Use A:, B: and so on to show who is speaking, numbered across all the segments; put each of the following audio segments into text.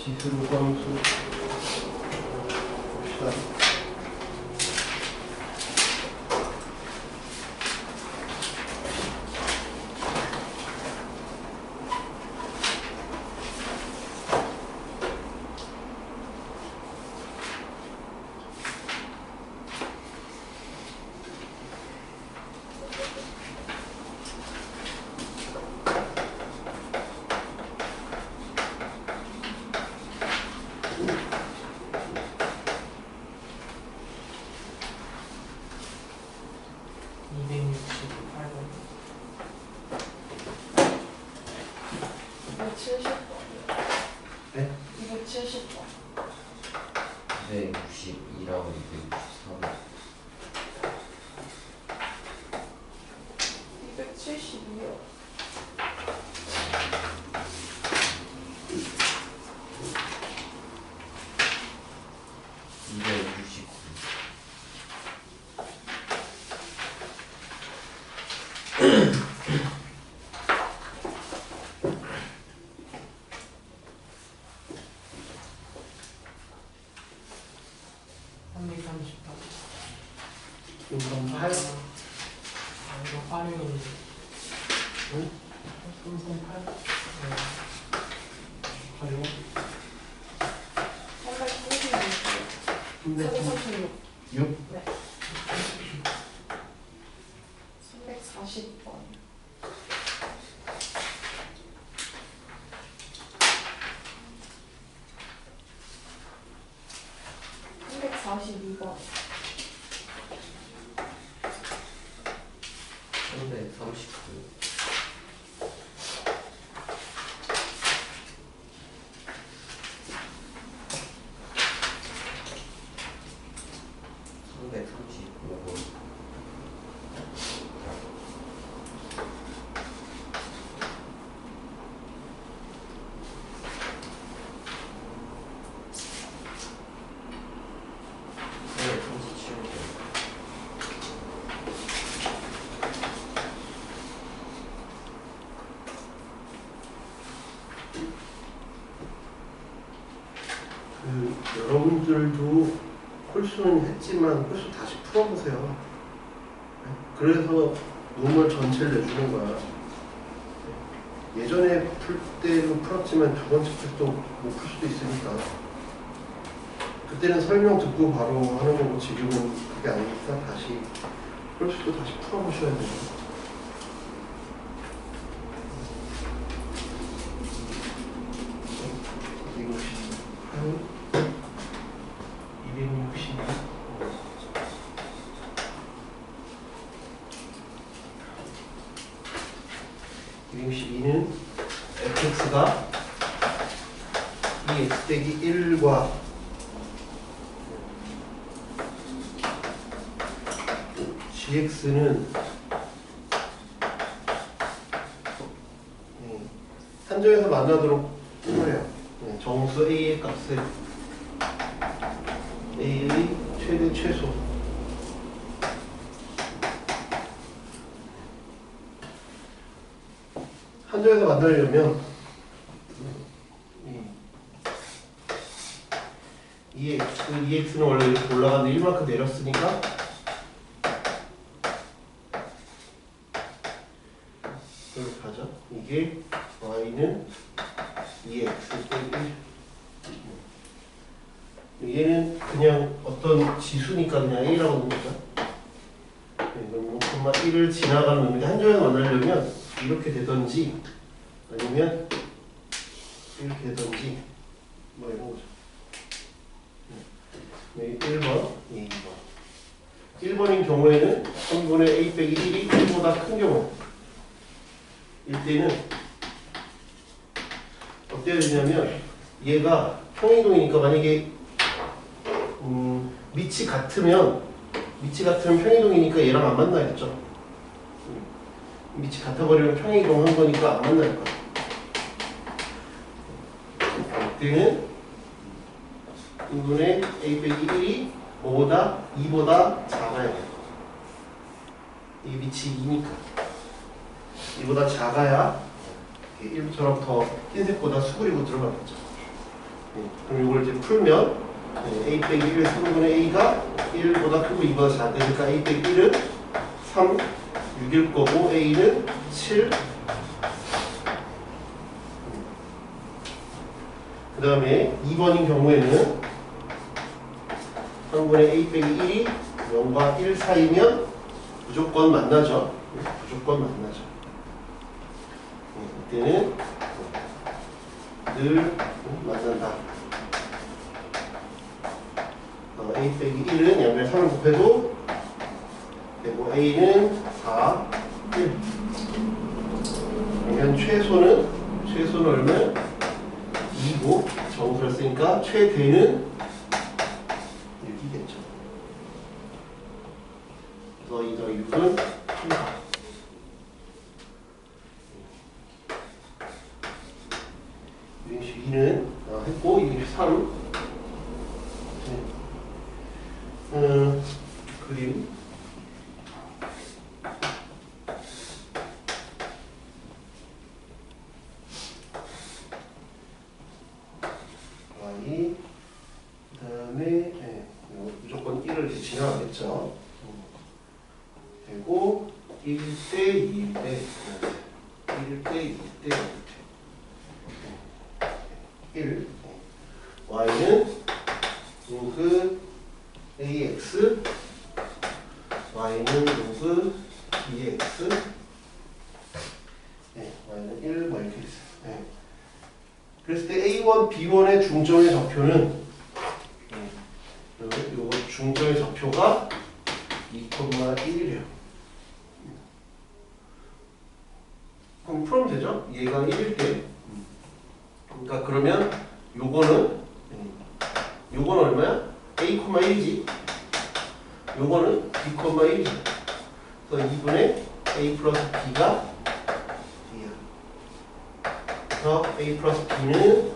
A: 지수로 함수 봅시다. 네?
B: 270번.
C: 262라고 263.
B: 272요.
A: 그럼 8?
D: 이거 8이면
A: 응?
D: 338?
A: 8이요?
B: 336. 336.
A: 6?
B: 네. 340번. 342번.
C: 339. 339번. 337번.
A: 여러분들도 홀수는 했지만 홀수 다시 풀어보세요. 그래서 논문 전체를 내주는 거야. 예전에 풀 때도 풀었지만 두 번째 풀 때 못 풀 수도 있으니까 그때는 설명 듣고 바로 하는 거고 지금은 그게 아니니까 다시 홀수도 다시 풀어보셔야 돼요. 이거 260. 262는 fx가 2x 빼기 1과 gx는 한정에서 만나도록 해요. 정수 a의 값을 a의 최대 최소 한정에서 만나려면 EX는 원래 이렇게 올라가는데 1만큼 내렸으니까 이렇게 가죠. 이게 Y는 EX 빼기 1. 얘는 그냥 어떤 지수니까 그냥 A라고 넣는 거죠. 그럼 0,1을 지나가는 놈인데 한정에서 만나려면 이렇게 되던지 아니면 이렇게 되던지 뭐 이런 거죠. 1번, 2번. 1번인 경우에는 3분의 a 빼기 1이 1보다 큰 경우 이때는 어때야 되냐면 얘가 평이동이니까 만약에 밑이 같으면 평이동이니까 얘랑 안 만나야겠죠. 밑이 같아버리면 평이동한 거니까 안 만날 거야. 이때는 2분의 a 빼기 1이 뭐보다 2보다 작아야 돼. 이 밑이 2니까 2보다 작아야 1처럼 더 흰색보다 수그리고 들어가겠죠. 그럼 이걸 이제 풀면 a 빼기 1 3분의 a가 1보다 크고 2보다 작으니까 a 빼기 1은 3, 6일 거고 a는 7. 그 다음에 2번인 경우에는 3분의 a 빼기 1이 0과 1 사이면 무조건 만나죠. 무조건 만나죠. 이때는 늘 만난다. a 빼기 1은 양변 3을 곱해도 되고 a는 4, 1. 그러면 최소는 얼마야? 2고 정수를 쓰니까 최대는 6이겠죠. 그래서 2 더하기 6은 3. 유인식 2는 했고 유인식 3. 그림 y 그 다음에 무조건 1을 이렇게 지나가겠죠. 되고 1대 2대 1대 2대 1 y는 로그 ax y는 로그 bx y는 1 뭐 이렇게 있어요. 그랬을 때 a1, b1의 중점의 좌표는 요거 중점의 좌표가 2,1이래요. 그럼 풀면 되죠? 얘가 1일 때. 그러니까 그러면 요거는 얼마야? a,1이지. 요거는 b,1이지. 그래서 2분의 a 플러스 b가 b야. 그래서 a 플러스 b는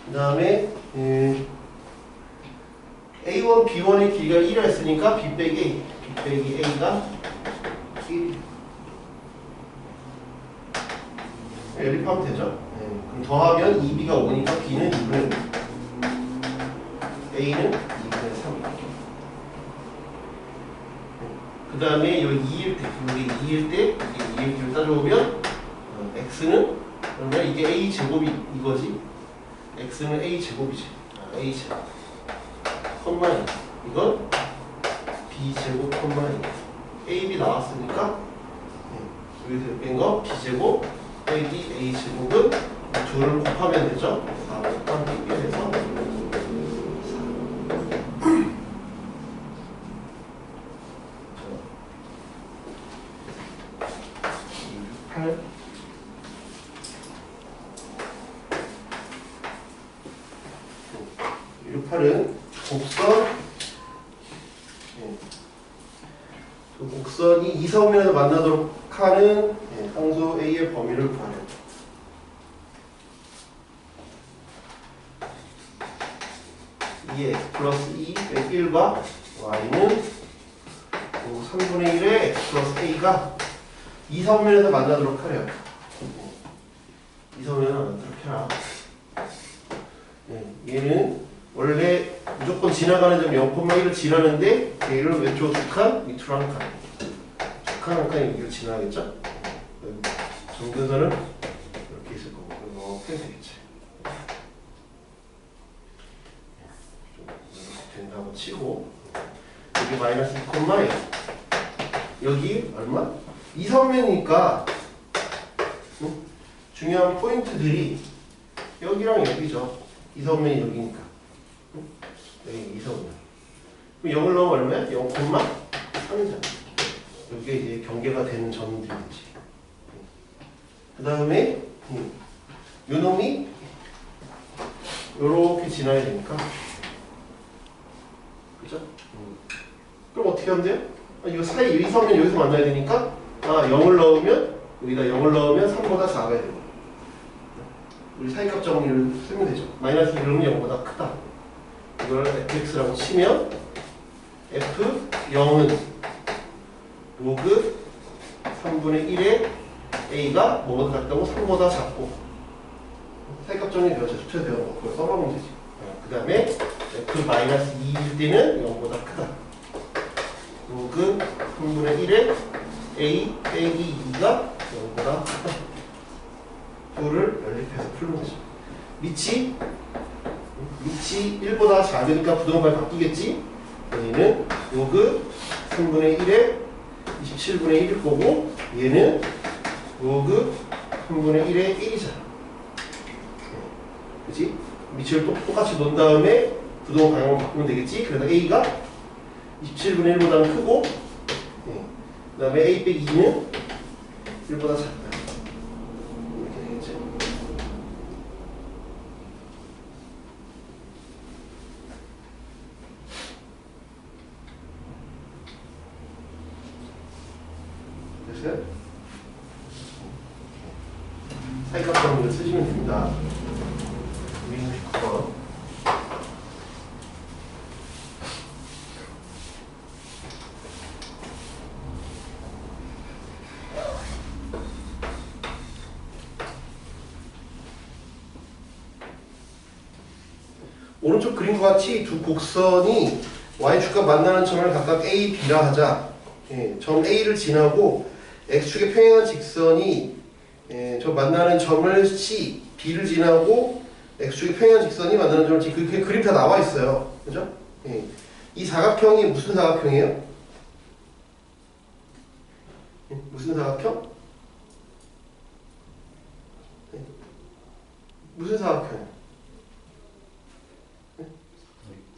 A: 그 다음에 a1, b1의 길이가 1이라 했으니까 b 빼기 a가 1이야. 연립하면 되죠. 그럼 더하면 2b가 5니까 b는 2분의 5, a는 2분의 3. 그 다음에 여기 2일 때, 이게 2일 때, 이게 2일 때를 따져보면 x는 그러면 이게 a 제곱이 이거지. x는 a 제곱이지. a 제곱. 콤마 2. 이건 b 제곱 콤마 2. a, b 나왔으니까 여기서 뺀 거 b 제곱 빼기 a 제곱은 둘을 곱하면 되죠. 4번 곱하기 1에서 8 6,8은 곡선 그 곡선이 이사오면에서 만나도록 하는 상수 A의 범위를 구하래요. 이 x 플러스 2 1과 y는 3분의 1의 x 플러스 a가 이사오면에서 만나도록 하래요. 이사오면에서 만나도록 해라. 얘는 원래 무조건 지나가는 점 0,1을 지나는데 얘를 왼쪽 두 칸, 밑으로 한 칸. 두 칸 한 칸이 여기를 지나가겠죠? 정근선은 이렇게 있을 거고 이렇게 되겠지. 이렇게 된다고 치고 여기 마이너스 2,1 여기 얼마? 2, 3면이니까 중요한 포인트들이 여기랑 여기죠. 2, 3면이 여기니까 여기 2, 3면 그럼 0을 넣으면 얼마야? 0,3이잖아. 여기에 이제 경계가 되는 점들이지. 그 다음에 요 놈이 요렇게 지나야 되니까 그죠? 그럼 어떻게 하면 돼요? 이거 사이 2, 3면 여기서 만나야 되니까 0을 넣으면 여기다 0을 넣으면 3보다 작아야 되고 우리 사이값 정리를 쓰면 되죠. 마이너스 1은 0보다 크다. 이걸 fx라고 치면 f0은 로그 3분의 1의 a가 뭐보다 작다고 3보다 작고 사이값 정리 되었죠. 수치되어 그걸 써보면 되지. 그 다음에 f-2일 때는 0보다 크다. 로그 3분의 1에 a 빼기 2가 0보다 크다. 둘을 연립해서 풀면 되죠. 밑이 1보다 작으니까 부동발 바뀌겠지? 얘는 로그 3분의 1에 27분의 1일 거고 얘는 로그 3분의 1에 1이잖아. 그치? 밑을 똑같이 놓은 다음에 부동 방향을 바꾸면 되겠지? 그래서 A가 27분의 1보다는 크고 그 다음에 A 빼기 2는 1보다 작다. 이렇게 되겠지? 됐어요? 사이값 정리를 쓰시면 됩니다. 269번. 오른쪽 그림과 같이 두 곡선이 y축과 만나는 점을 각각 A, B라 하자. 점 A를 지나고 x축에 평행한 직선이 저 만나는 점을 C, B를 지나고 x축에 평행한 직선이 만나는 점을 C. 그 그림 다 나와 있어요. 그죠? 이 사각형이 무슨 사각형이에요? 무슨 사각형? 무슨 사각형?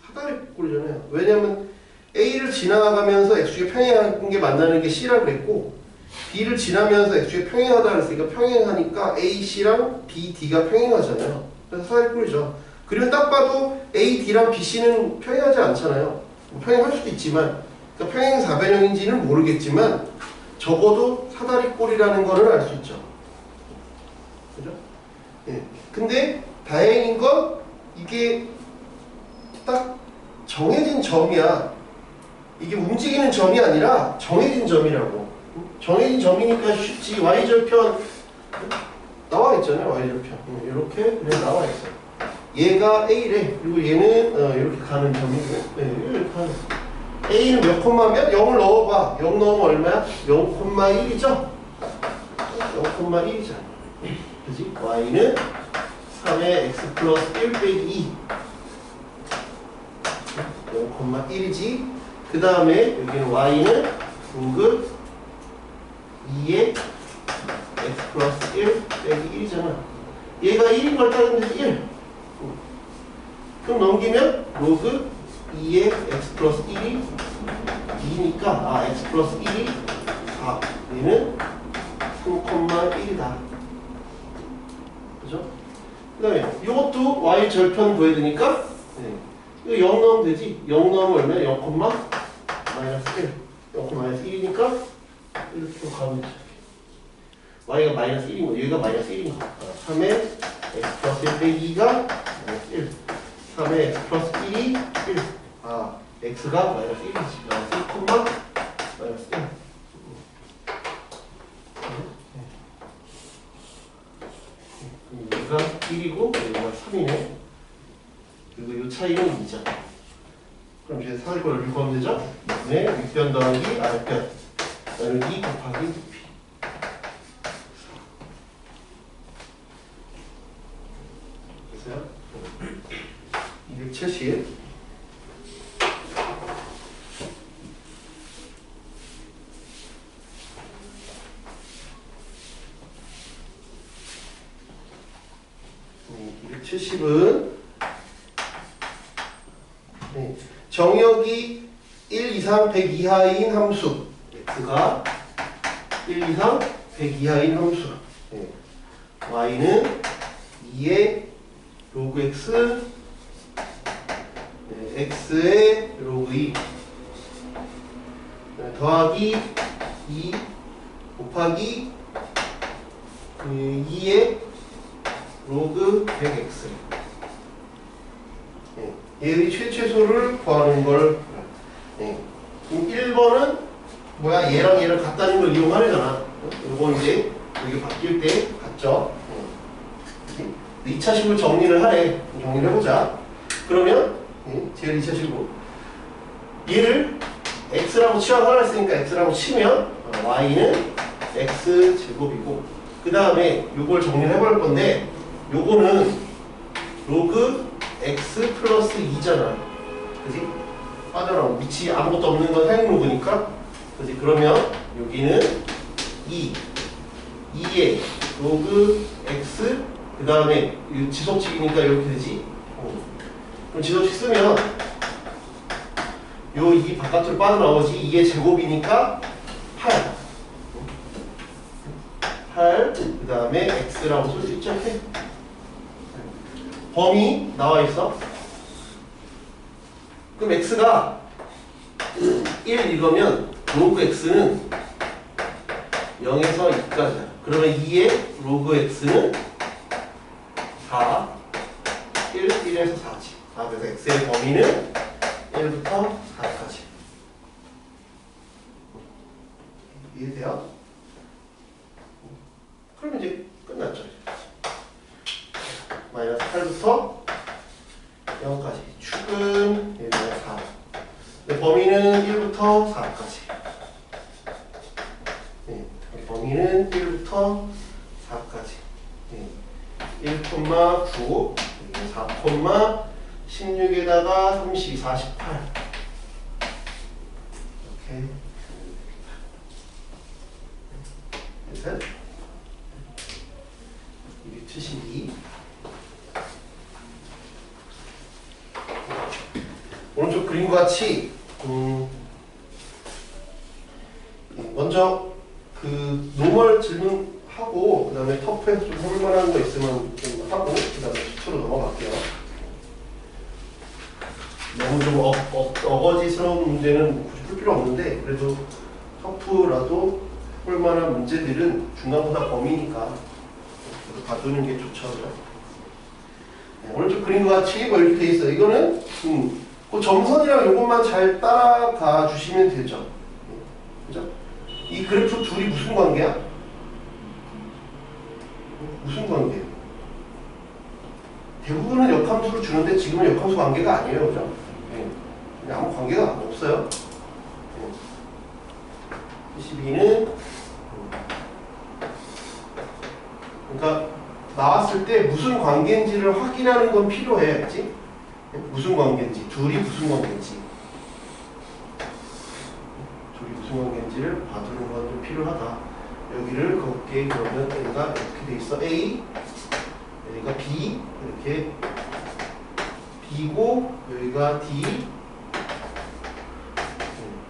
A: 사다리꼴이잖아요. 왜냐하면 A를 지나가면서 x축에 평행한 게 만나는 게 C라 그랬고 B를 지나면서 x축에 평행하다 그랬으니까 평행하니까 AC랑 BD가 평행하잖아요. 그래서 사다리꼴이죠. 그리고 딱 봐도 AD랑 BC는 평행하지 않잖아요. 평행할 수도 있지만 그러니까 평행 사변형인지는 모르겠지만 적어도 사다리꼴이라는 거는 알 수 있죠. 그죠? 근데 다행인 건 이게 딱 정해진 점이야. 이게 움직이는 점이 아니라 정해진 점이라고. 정해진 점이니까 쉽지. y절편 나와 있잖아요. y절편 이렇게 그냥 나와 있어요. 얘가 A래. 그리고 얘는 이렇게 가는 점이고 이렇게 가는. A는 몇 콤마면 0을 넣어봐. 0 넣으면 얼마야? 0,1이죠? 0,1이잖아. 그지? y는 3의 x 플러스 1 빼기 2 0,1이지. 그 다음에 여기는 y는 로그 2의 x 플러스 1 빼기 1이잖아. 얘가 1인 걸 따르면 되지 1. 그럼 넘기면 로그 2의 x 플러스 1이 2니까 x 플러스 1이 4. 얘는 3,1이다. 그죠? 그 다음에 이것도 y 절편 구해야 되니까 이거 0 넣으면 되지. 0 넣으면 얼마야? 0, 마이너스 1. 0, 마이너스 1이니까 이렇게 가면 되죠. y가 마이너스 1인 거, 여기가 마이너스 1인 거. 3의 x 플러스 1 빼기 2가 마이너스 1. 3의 x 플러스 1이 1. x가 마이너스 1이지. 마이너스 1, 마이너스 1. 여기가 1이고 여기가 3이네. 그리고 이 차이는 2죠. 그럼 이제 사다리꼴을 이렇게 하면 되죠? 네, 윗변 더하기 아랫변 나누기 2 곱하기 2p. 됐어요? 270. 네, 270은 정역이 1 이상 100 이하인 함수 x가 1 이상 100 이하인 함수 y는 2의 로그 x x의 로그 2 더하기 2 곱하기 2의 로그 100x 얘의 최소를 구하는 걸. 그럼 1번은 뭐야? 얘랑 얘랑 같다는 걸 이용하려잖아. 이거 이제 여기 바뀔 때 같죠? 이 2차식으로 정리를 하래. 정리를 해보자. 그러면 제일 2차식으로 얘를 x라고 치환하라 했으니까 x라고 치면 y는 x제곱이고 그 다음에 요걸 정리를 해볼 건데 요거는 로그 x 플러스 2잖아. 그지? 빠져나오고 위치 아무것도 없는 건 사용 로그니까 그지? 그러면 여기는 2에 로그 x 그 다음에 지속식이니까 이렇게 되지. 그럼 지속식 쓰면 요 2 바깥으로 빠져나오지. 2의 제곱이니까 8 그 다음에 x라고 쓸 수 있죠. 범위 나와 있어. 그럼 x가 1 이거면 로그 x는 0에서 2까지야. 그러면 2의 로그 x는 4 1에서 4지. 그래서 x의 범위는 1부터 4까지. 이해돼요? 그럼 이제 끝났죠. 마이너스 8부터 0까지. 축은 마이너스 4. 근데 범위는 1부터 4까지. 범위는 1부터 4까지. 1,9, 4, 16에다가 32, 48. 이렇게. 셋. 272. 오른쪽 그림과 같이 먼저 그 노멀 질문하고 그 다음에 터프에서 좀 해볼만한 거 있으면 좀 하고 그 다음에 수초로 넘어갈게요. 너무 좀 어거지스러운 문제는 굳이 풀 필요 없는데 그래도 터프라도 해볼만한 문제들은 중간보다 범위니까 봐두는 게 좋죠. 네, 오른쪽 그림과 같이 뭐 이렇게 돼 있어요. 이거는 그 점선이랑 이것만 잘 따라가 주시면 되죠. 그죠? 이 그래프 둘이 무슨 관계야? 무슨 관계예요? 대부분은 역함수를 주는데 지금은 역함수 관계가 아니에요. 그죠? 네. 아무 관계가 없어요. 22는 그러니까 나왔을 때 무슨 관계인지를 확인하는 건 필요해. 그치? 무슨 관계인지, 둘이 무슨 관계인지. 둘이 무슨 관계인지를 봐두는 건 좀 필요하다. 여기를 걷게 그러면 여기가 이렇게 돼 있어. A, 여기가 B, 이렇게 B고 여기가 D,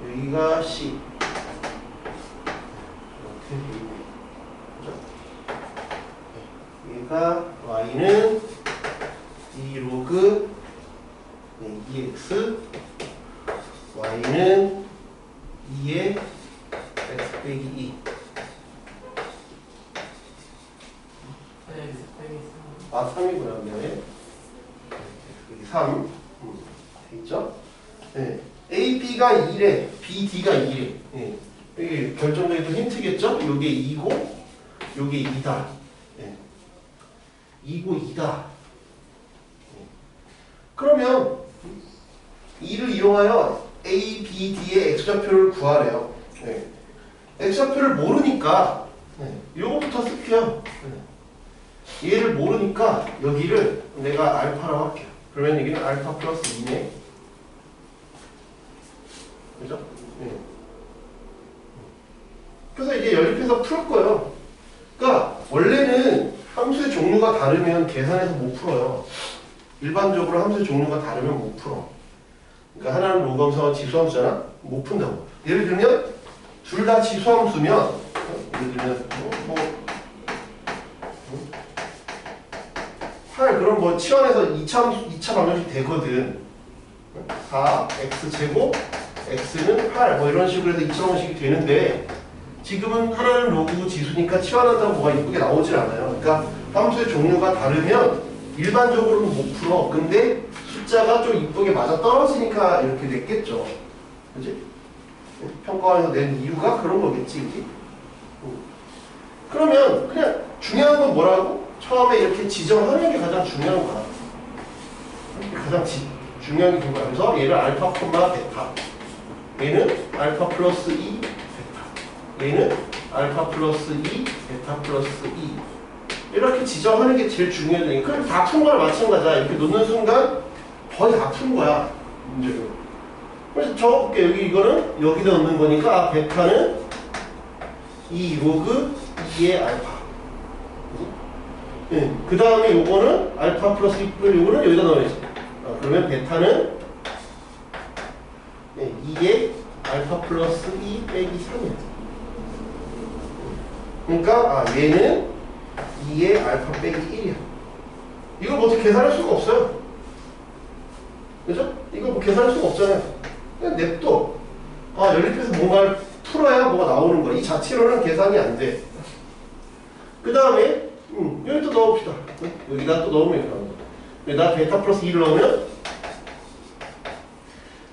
A: 여기가 C. 이렇게 되고, 그죠? 여기가 Y는 D 로그 2x, Y는 2의 x 빼기 2. 아, 3이구나. 미안해. 3. 있죠? 네. A, B가 2래. B, D가 2래. 네. 여기 결정적인 힌트겠죠? 요게 2고, 요게 2다. 네. 2고 2다. 그러면 2를 이용하여 A, B, D의 X좌표를 구하래요. 네. X좌표를 모르니까 요거부터 쓸게요. 얘를 모르니까 여기를 내가 알파라고 할게요. 그러면 여기는 알파 플러스 2네. 그죠? 네. 그래서 이제 연립해서 풀 거예요. 그러니까 원래는 함수의 종류가 다르면 계산해서 못 풀어요. 일반적으로 함수의 종류가 다르면 못 풀어. 그러니까 하나는 로그함수와 지수함수잖아? 못 푼다고. 예를 들면 둘 다 지수함수면 예를 들면 8 그럼 뭐 치환해서 2차 방정식 되거든. 4x제곱 x는 8 뭐 이런 식으로 해서 2차 방정식이 되는데 지금은 하나는 로그 지수니까 치환한다고 뭐가 이쁘게 나오질 않아요. 그러니까 함수의 종류가 다르면 일반적으로는 못 풀어. 근데 숫자가 좀 이쁘게 맞아 떨어지니까 이렇게 냈겠죠. 그지? 평가원에서 낸 이유가 그런 거겠지. 그지? 그러면 그냥 중요한 건 뭐라고? 처음에 이렇게 지정하는 게 가장 중요한 거야. 가장 중요한 게 그거야. 그래서 얘를 알파, 베타. 얘는 알파 플러스 2, 베타. 얘는 알파 플러스 2, 베타 플러스 2. 이렇게 지정하는 게 제일 중요해. 그럼 다 푼 거랑 마찬가지야. 이렇게 놓는 순간 거의 다 푼 거야. 문제로. 그래서 적어볼게. 여기 이거는 여기다 넣는 거니까 아, 베타는 2 로그 2의 알파. 네. 그 다음에 요거는 알파 플러스 2, 요거는 여기다 넣어야지. 그러면 베타는 2의 알파 플러스 2 빼기 3이야. 그러니까 아, 얘는 2의 알파 빼기 1이야. 이걸 뭐 어떻게 계산할 수가 없어요. 그죠? 이거 뭐 계산할 수가 없잖아요. 그냥 냅둬. 아, 연립해서 뭔가를 풀어야 뭐가 나오는 거야. 이 자체로는 계산이 안 돼. 그 다음에 여기 또 넣어봅시다. 여기다 또 넣으면 이렇게 나오는 거야. 여기다 베타 플러스 2를 넣으면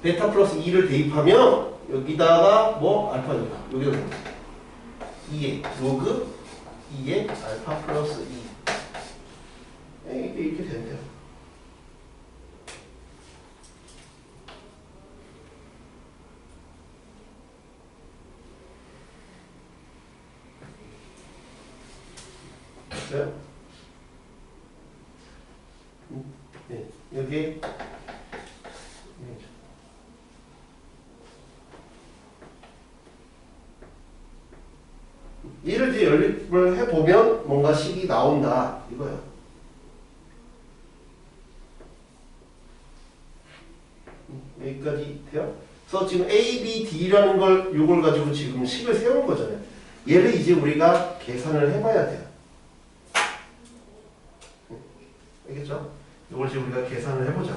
A: 베타 플러스 2를 대입하면 여기다가 뭐 알파 2가 여기다 넣는 거야. 2의 로그 2의 알파 플러스 2. 이게 이렇게 된대요. 됐어요? 네, 여기 얘를 이제 연립을 해보면 뭔가 식이 나온다 이거야. 여기까지 돼요? 그래서 지금 A, B, D라는 걸 요걸 가지고 지금 식을 세운 거잖아요. 얘를 이제 우리가 계산을 해봐야 돼요. 알겠죠? 이걸 지금 우리가 계산을 해보자.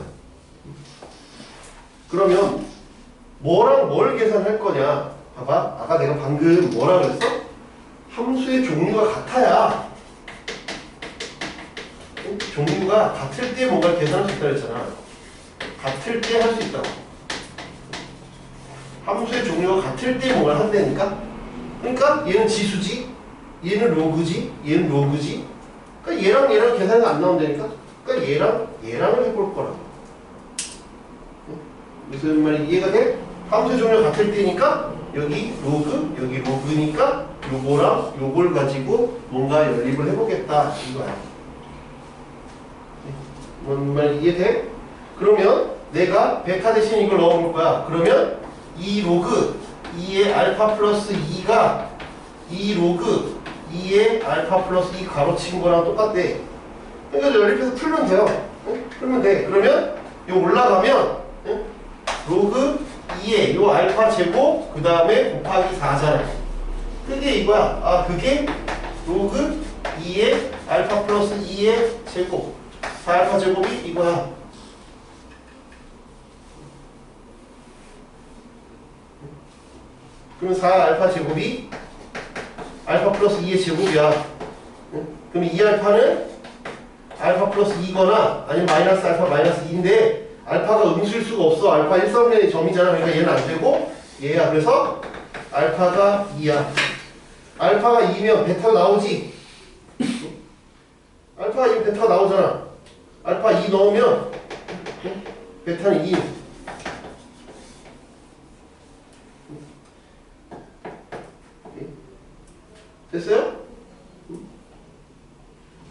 A: 그러면 뭐랑 뭘 계산할 거냐? 봐봐. 아까 내가 방금 뭐라 그랬어? 함수의 종류가 같아야 종류가 같을 때 뭔가 계산할 수 있다고 했잖아. 같을 때 할 수 있다고. 함수의 종류가 같을 때 뭔가 한다니까? 그러니까 얘는 지수지, 얘는 로그지, 얘는 로그지. 그러니까 얘랑 계산이 안 나온다니까? 그러니까 얘랑을 해볼 거라고. 무슨 말이 이해가 돼? 함수의 종류가 같을 때니까 여기 로그, 여기 로그니까 요거랑 요걸 가지고 뭔가 연립을 해보겠다 이거야. 뭔 말 이해돼? 그러면 내가 베타 대신 이걸 넣어볼 거야. 그러면 2 로그 2의 알파 플러스 2가 2 로그 2의 알파 플러스 2 가로친 거랑 똑같대. 그러니까 연립해서 풀면 돼요. 응? 풀면 돼. 그러면 요 올라가면 응? 로그 2의 요 알파 제곱 그 다음에 곱하기 4잖아. 그게 이거야. 아, 그게 로그 2의 알파 플러스 2의 제곱 4알파 제곱이 이거야. 그럼 4알파 제곱이 알파 플러스 2의 제곱이야. 그럼 2알파는 알파 플러스 2거나 아니면 마이너스 알파 마이너스 2인데 알파가 음수일 수가 없어. 알파 1,3의 점이잖아. 그러니까 얘는 안 되고 얘야. 그래서 알파가 2야. 알파가 2면 베타가 나오지. 알파가 2면 베타가 나오잖아. 알파 2 넣으면 베타는 2. 됐어요?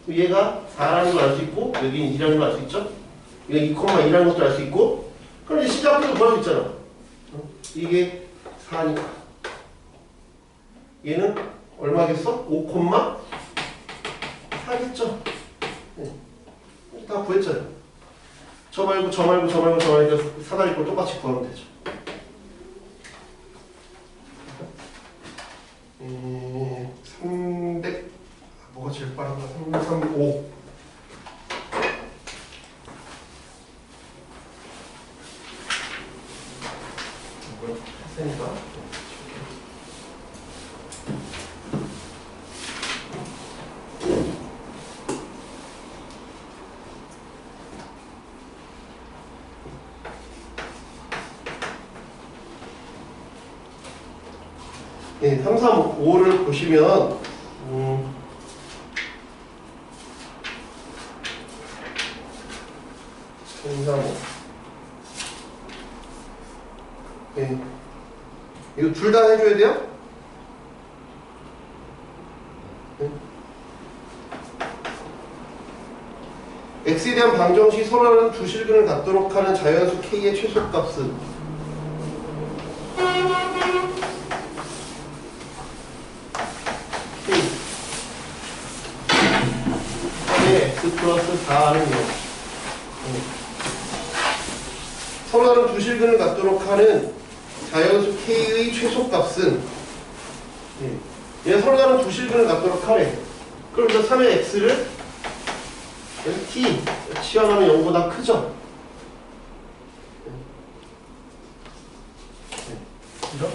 A: 얘가 4라는 걸 알 수 있고 여기는 2라는 걸 알 수 있죠? 여기 2,2라는 것도 알 수 있고 그럼 이제 시작부터 구할 수 있잖아. 이게 4니까 얘는 얼마겠어? 5,4겠죠? 네. 다 구했잖아요. 저 말고 저 말고 저 말고 저 말고 사다리 꼴 똑같이 구하면 되죠. 300 뭐가 제일 빠른가? 335 이걸 했으니까 네, 3, 3, 5를 보시면 035. 네. 이거 둘 다 해줘야 돼요? 네. x에 대한 방정식 서로는 두 실근을 갖도록 하는 자연수 k의 최소값은 x 플러스 4는 0. 서로 다른 두 실근을 갖도록 하는 자연수 k의 최소값은 얘 서로 다른 두 실근을 갖도록 하래. 그럼 저 3의 x를 t 치환하면 0보다 크죠? 그죠?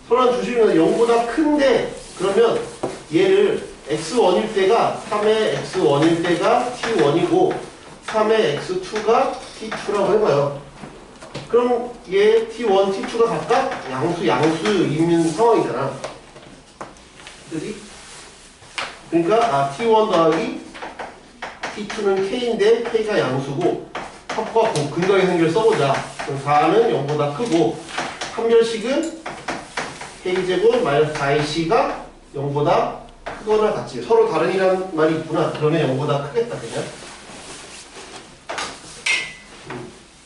A: 서로 다른 두 실근은 0보다 큰데 그러면 얘를 x1일 때가 3의 x1일 때가 t1이고 3의 x2가 t2라고 해봐요. 그럼 얘 t1, t2가 각각 양수인 상황이잖아. 그지? 그러니까 t1 더하기 t2는 k인데 k가 양수고 합과 근각의 성질을 써보자. 그럼 4는 0보다 크고 판별식은 k제곱 마이너스 4ac가 0보다 크거나 같지. 서로 다른이라는 말이 있구나. 그러면 0보다 크겠다 그냥.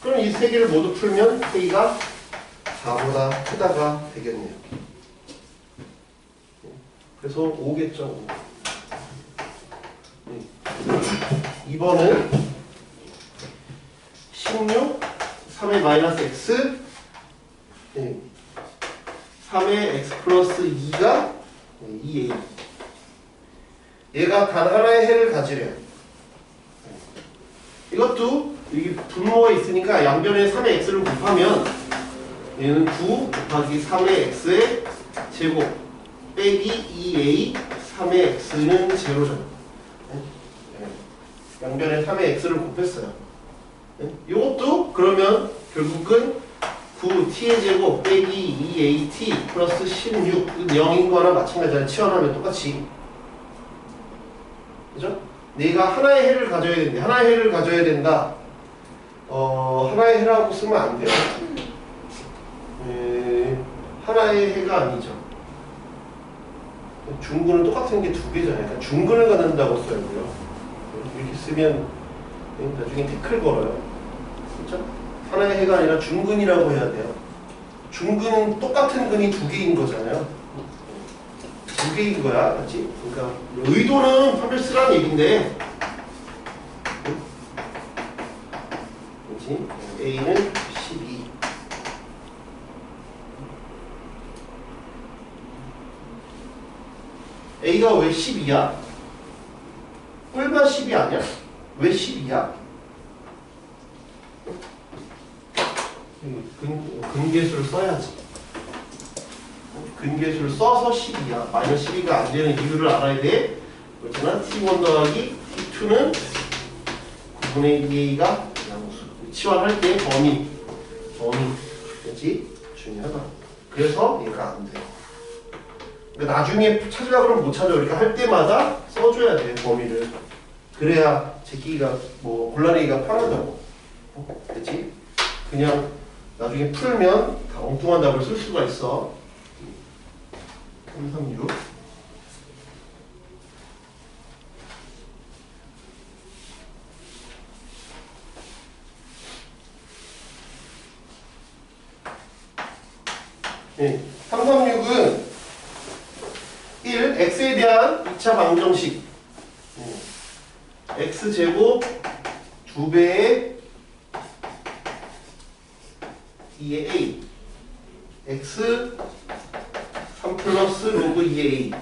A: 그럼 이 세 개를 모두 풀면 k가 4보다 크다가 되겠네요. 그래서 5겠죠. 5. 2번은 16 3의 마이너스 x 3의 x 플러스 2가 2a. 얘가 단 하나의 해를 가지래요. 이것도 여기 분모가 있으니까 양변에 3의 x를 곱하면 얘는 9 곱하기 3의 x의 제곱 빼기 2a 3의 x는 제로죠. 양변에 3의 x를 곱했어요. 이것도 그러면 결국은 9t의 제곱 빼기 2at 플러스 16 0인 거나 마찬가지야. 치환하면 똑같이. 그죠? 내가 하나의 해를 가져야 된대. 하나의 해를 가져야 된다. 하나의 해라고 쓰면 안 돼요. 하나의 해가 아니죠. 중근은 똑같은 게 두 개잖아요. 그러니까 중근을 갖는다고 써야고요. 이렇게 쓰면 나중에 태클 걸어요. 그렇죠? 하나의 해가 아니라 중근이라고 해야 돼요. 중근은 똑같은 근이 두 개인 거잖아요. 두 개인 거야, 맞지? 그러니까 의도는 판별 쓰라는 얘긴데, 그렇지? A는 12. A가 왜 12야? 꿀만 10이 아니야? 왜 12야? 근계수를 써야지. 근계수를 써서 12야. 마이너스 12가 안 되는 이유를 알아야 돼. 그렇잖아. t1 더하기 t2는 9분의 2a가 양수. 치환할 때 범위. 그렇지? 중요하다. 그래서 얘가 안 돼. 그러니까 나중에 찾으려고 그러면 못 찾아. 그러니까 할 때마다 써줘야 돼, 범위를. 그래야 제끼기가 뭐 곤란하기가 편하다고. 그렇지? 그냥 나중에 풀면 다 엉뚱한 답을 쓸 수가 있어. 336. 네, 336은 1. x에 대한 2차 방정식. x제곱 2배의 2의 a x 3 플러스 로그 2의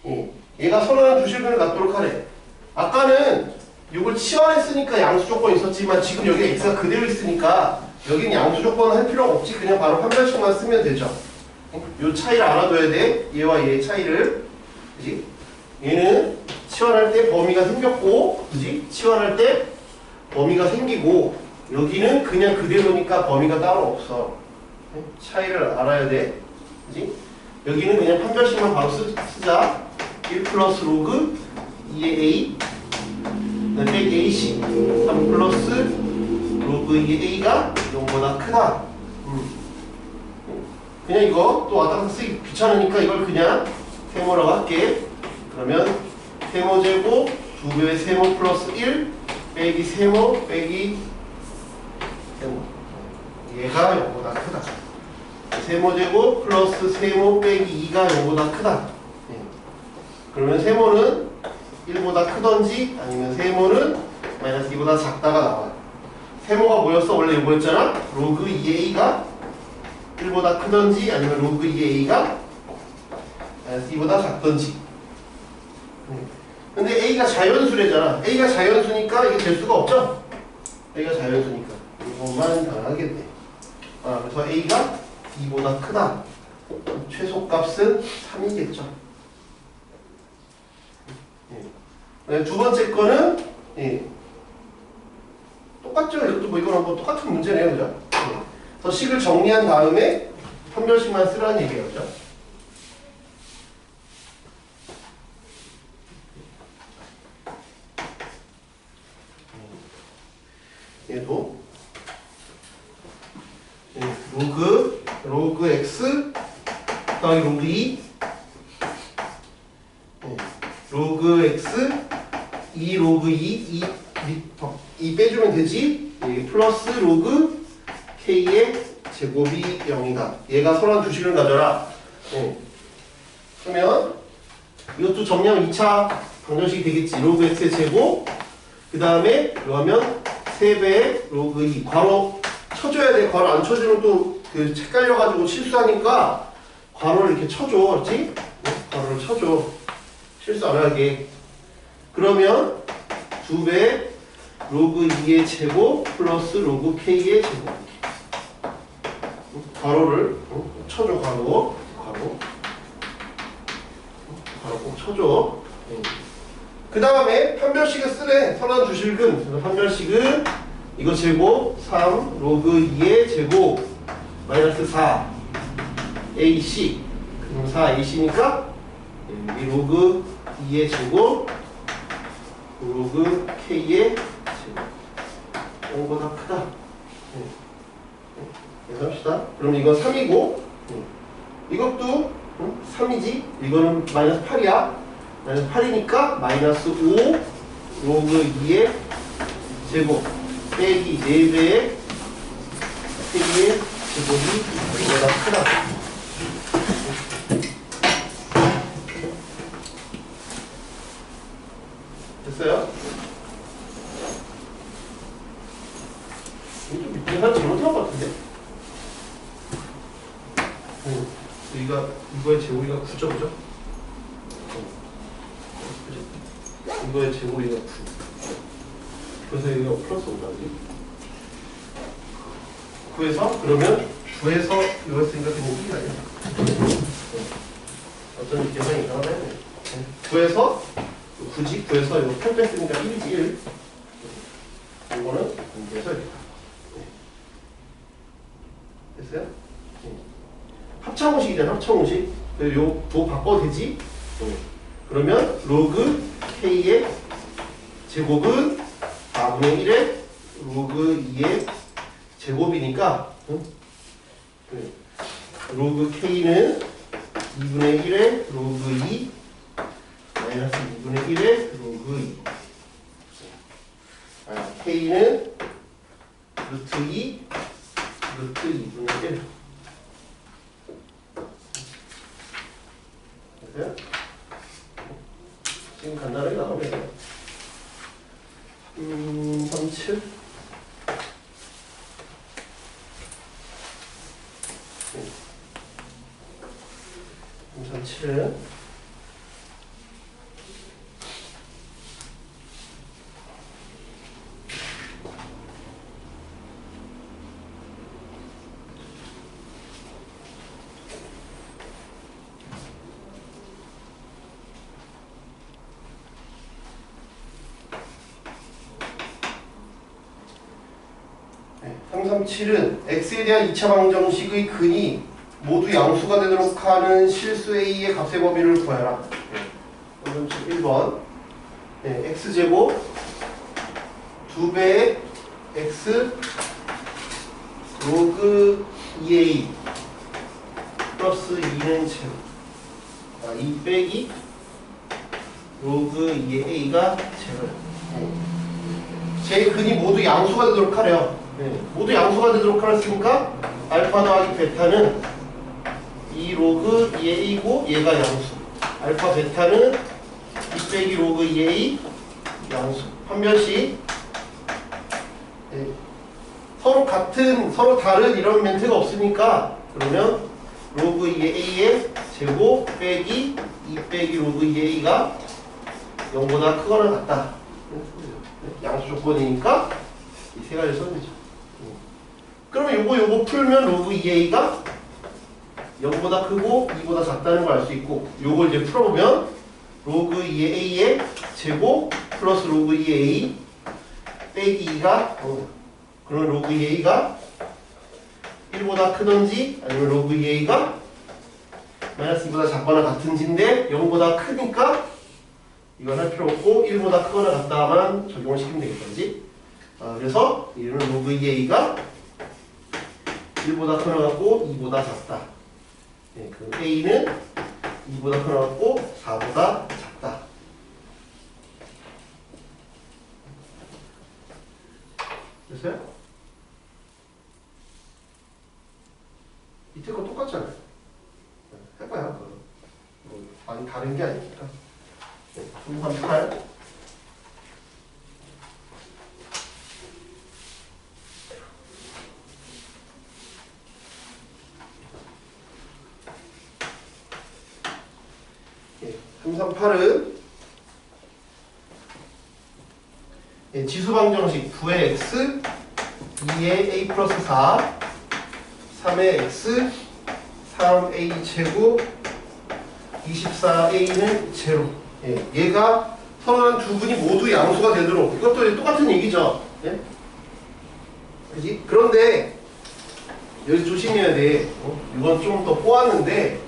A: a. 얘가 서로는 두 실근을 갖도록 하래. 아까는 이걸 치환했으니까 양수 조건이 있었지만 지금 여기 x가 그대로 있으니까 여기는 양수 조건은 할 필요가 없지. 그냥 바로 판별식만 쓰면 되죠. 이 차이를 알아둬야 돼. 얘와 얘의 차이를. 그지? 얘는 치환할 때 범위가 생겼고, 그지? 치환할 때 범위가 생기고, 여기는 그냥 그대로니까 범위가 따로 없어. 차이를 알아야 돼. 그지? 여기는 그냥 판별식만 바로 쓰자. 1 플러스 로그 2의 a. 빼기 AC 3 플러스 로그 2의 A가 0보다 크다. 그냥 이거 또 왔다 갔다 쓰기 귀찮으니까 이걸 그냥 세모라고 할게. 그러면 세모 제곱 2배의 세모 플러스 1 빼기 세모 빼기 세모, 얘가 0보다 크다. 세모 제곱 플러스 세모 빼기 2가 0보다 크다. 그러면 세모는 1보다 크던지 아니면 세모는 마이너스 2보다 작다가 나와요. 세모가 뭐였어? 원래 이거였잖아. 로그 2A가 1보다 크던지 아니면 로그 2A가 마이너스 2보다 작던지. 근데 A가 자연수래잖아. A가 자연수니까 이게 될 수가 없죠? A가 자연수니까 이것만 당하겠네. 그래서 A가 2보다 크다. 최소값은 3이겠죠. 두 번째 거는 똑같죠? 이것도 뭐 이거랑 뭐 똑같은 문제네요, 그죠? 더 식을 정리한 다음에 판별식만 쓰라는 얘기예요, 그죠? 얘도 로그 x 더하기 로그 2 로그 x 2 로그 2 빼주면 되지. 플러스 로그 k의 제곱이 0이다. 얘가 선한 두 식을 가져라. 그러면 이것도 정리하면 2차 방정식이 되겠지. 로그 x의 제곱 그 다음에 이거 하면 3배의 로그 2 괄호 쳐줘야 돼. 괄호 안 쳐주면 또 그 헷갈려가지고 실수하니까 괄호를 이렇게 쳐줘. 그렇지? 괄호를 쳐줘. 실수 안 하게. 그러면 2배 로그 2의 제곱 플러스 로그 k의 제곱. 괄호를 쳐줘. 괄호 꼭 쳐줘. 그 다음에 판별식을 쓰래. 선한 주식은. 그래서 판별식은 이거 제곱 3 로그 2의 제곱 마이너스 4 AC 그럼 4AC니까 이 로그 2의 제곱 로그 K의 제곱 0보다 크다. 그래서 합시다. 그럼 이건 3이고 이것도 3이지. 이거는 마이너스 8이야. 마이너스 8이니까 마이너스 5 로그 2의 제곱 빼기 4배의 K의 제곱이 0보다 크다. 됐어요? 이거 좀 계산 잘못한 것 같은데? 이거의 제곱이가 9죠, 그죠? 이거의 제곱이가 9. 그래서 여기가 플러스 5가지. 9에서 그러면 9에서 이거 했으니까 그냥 1이 아니야. 어쩐지 계산이 이상하네. 9에서 굳이 9에서 이거 8 뺐으니까 1이지 1. 이거는 2에서 이렇게. 됐어요? 합창공식이잖아. 합창공식. 요거 바꿔도 되지? 그러면 로그 K의 제곱은 4분의 1의 로그 2의 제곱이니까 로그 K는 2분의 1의 로그 2 마이너스 2분의 1의 로그 2 K는 루트 2 루트 2분의 1 됐어요? 지금 간단하게 나오네요. 37 37은 네, 337은 x에 대한 2차 방정식의 근이 모두 양수가 되도록 하는 실수 A의 값의 범위를 구하라. 1번 x제곱 2배의 x 로그 2a 플러스 2는 제로. 2 빼기 로그 2의 a가 제로예요. 제 근이 모두 양수가 되도록 하래요. 모두 양수가 되도록 하랬으니까 알파 더하기 베타는 2 로그 2의 a고 얘가 양수. 알파 베타는 2 빼기 로그 2a 양수. 판별식 서로 같은 서로 다른 이런 멘트가 없으니까 그러면 로그 2의 a의 제곱 빼기 2 빼기 로그 2의 a가 0보다 크거나 같다. 양수 조건이니까 이 세 가지를 써야 되죠. 그러면 요거 풀면 로그 2a가 0보다 크고 2보다 작다는 걸 알 수 있고, 요걸 이제 풀어보면 로그 2의 a의 제곱 플러스 로그 2의 a 빼기 2가 그러면 로그 2의 a가 1보다 크던지 아니면 로그 2의 a가 마이너스 2보다 작거나 같은지인데 0보다 크니까 이건 할 필요 없고 1보다 크거나 같다만 적용을 시키면 되겠다. 그지? 그래서 이는 로그 2a가 1보다 크거나 같고 2보다 작다. 그 a는 2보다 크거나 같고 4보다 작다. 됐어요? 밑에 거 똑같잖아요. 해봐요. 뭐 많이 다른 게 아니니까. 338 338은 지수방정식 9의 x 2의 a 플러스 4 3의 x 3a 제곱 24a는 제로. 얘가 서로 두 근이 모두 양수가 되도록, 이것도 이제 똑같은 얘기죠. 그지? 그런데 여기 조심해야 돼. 이건 좀 더 꼬았는데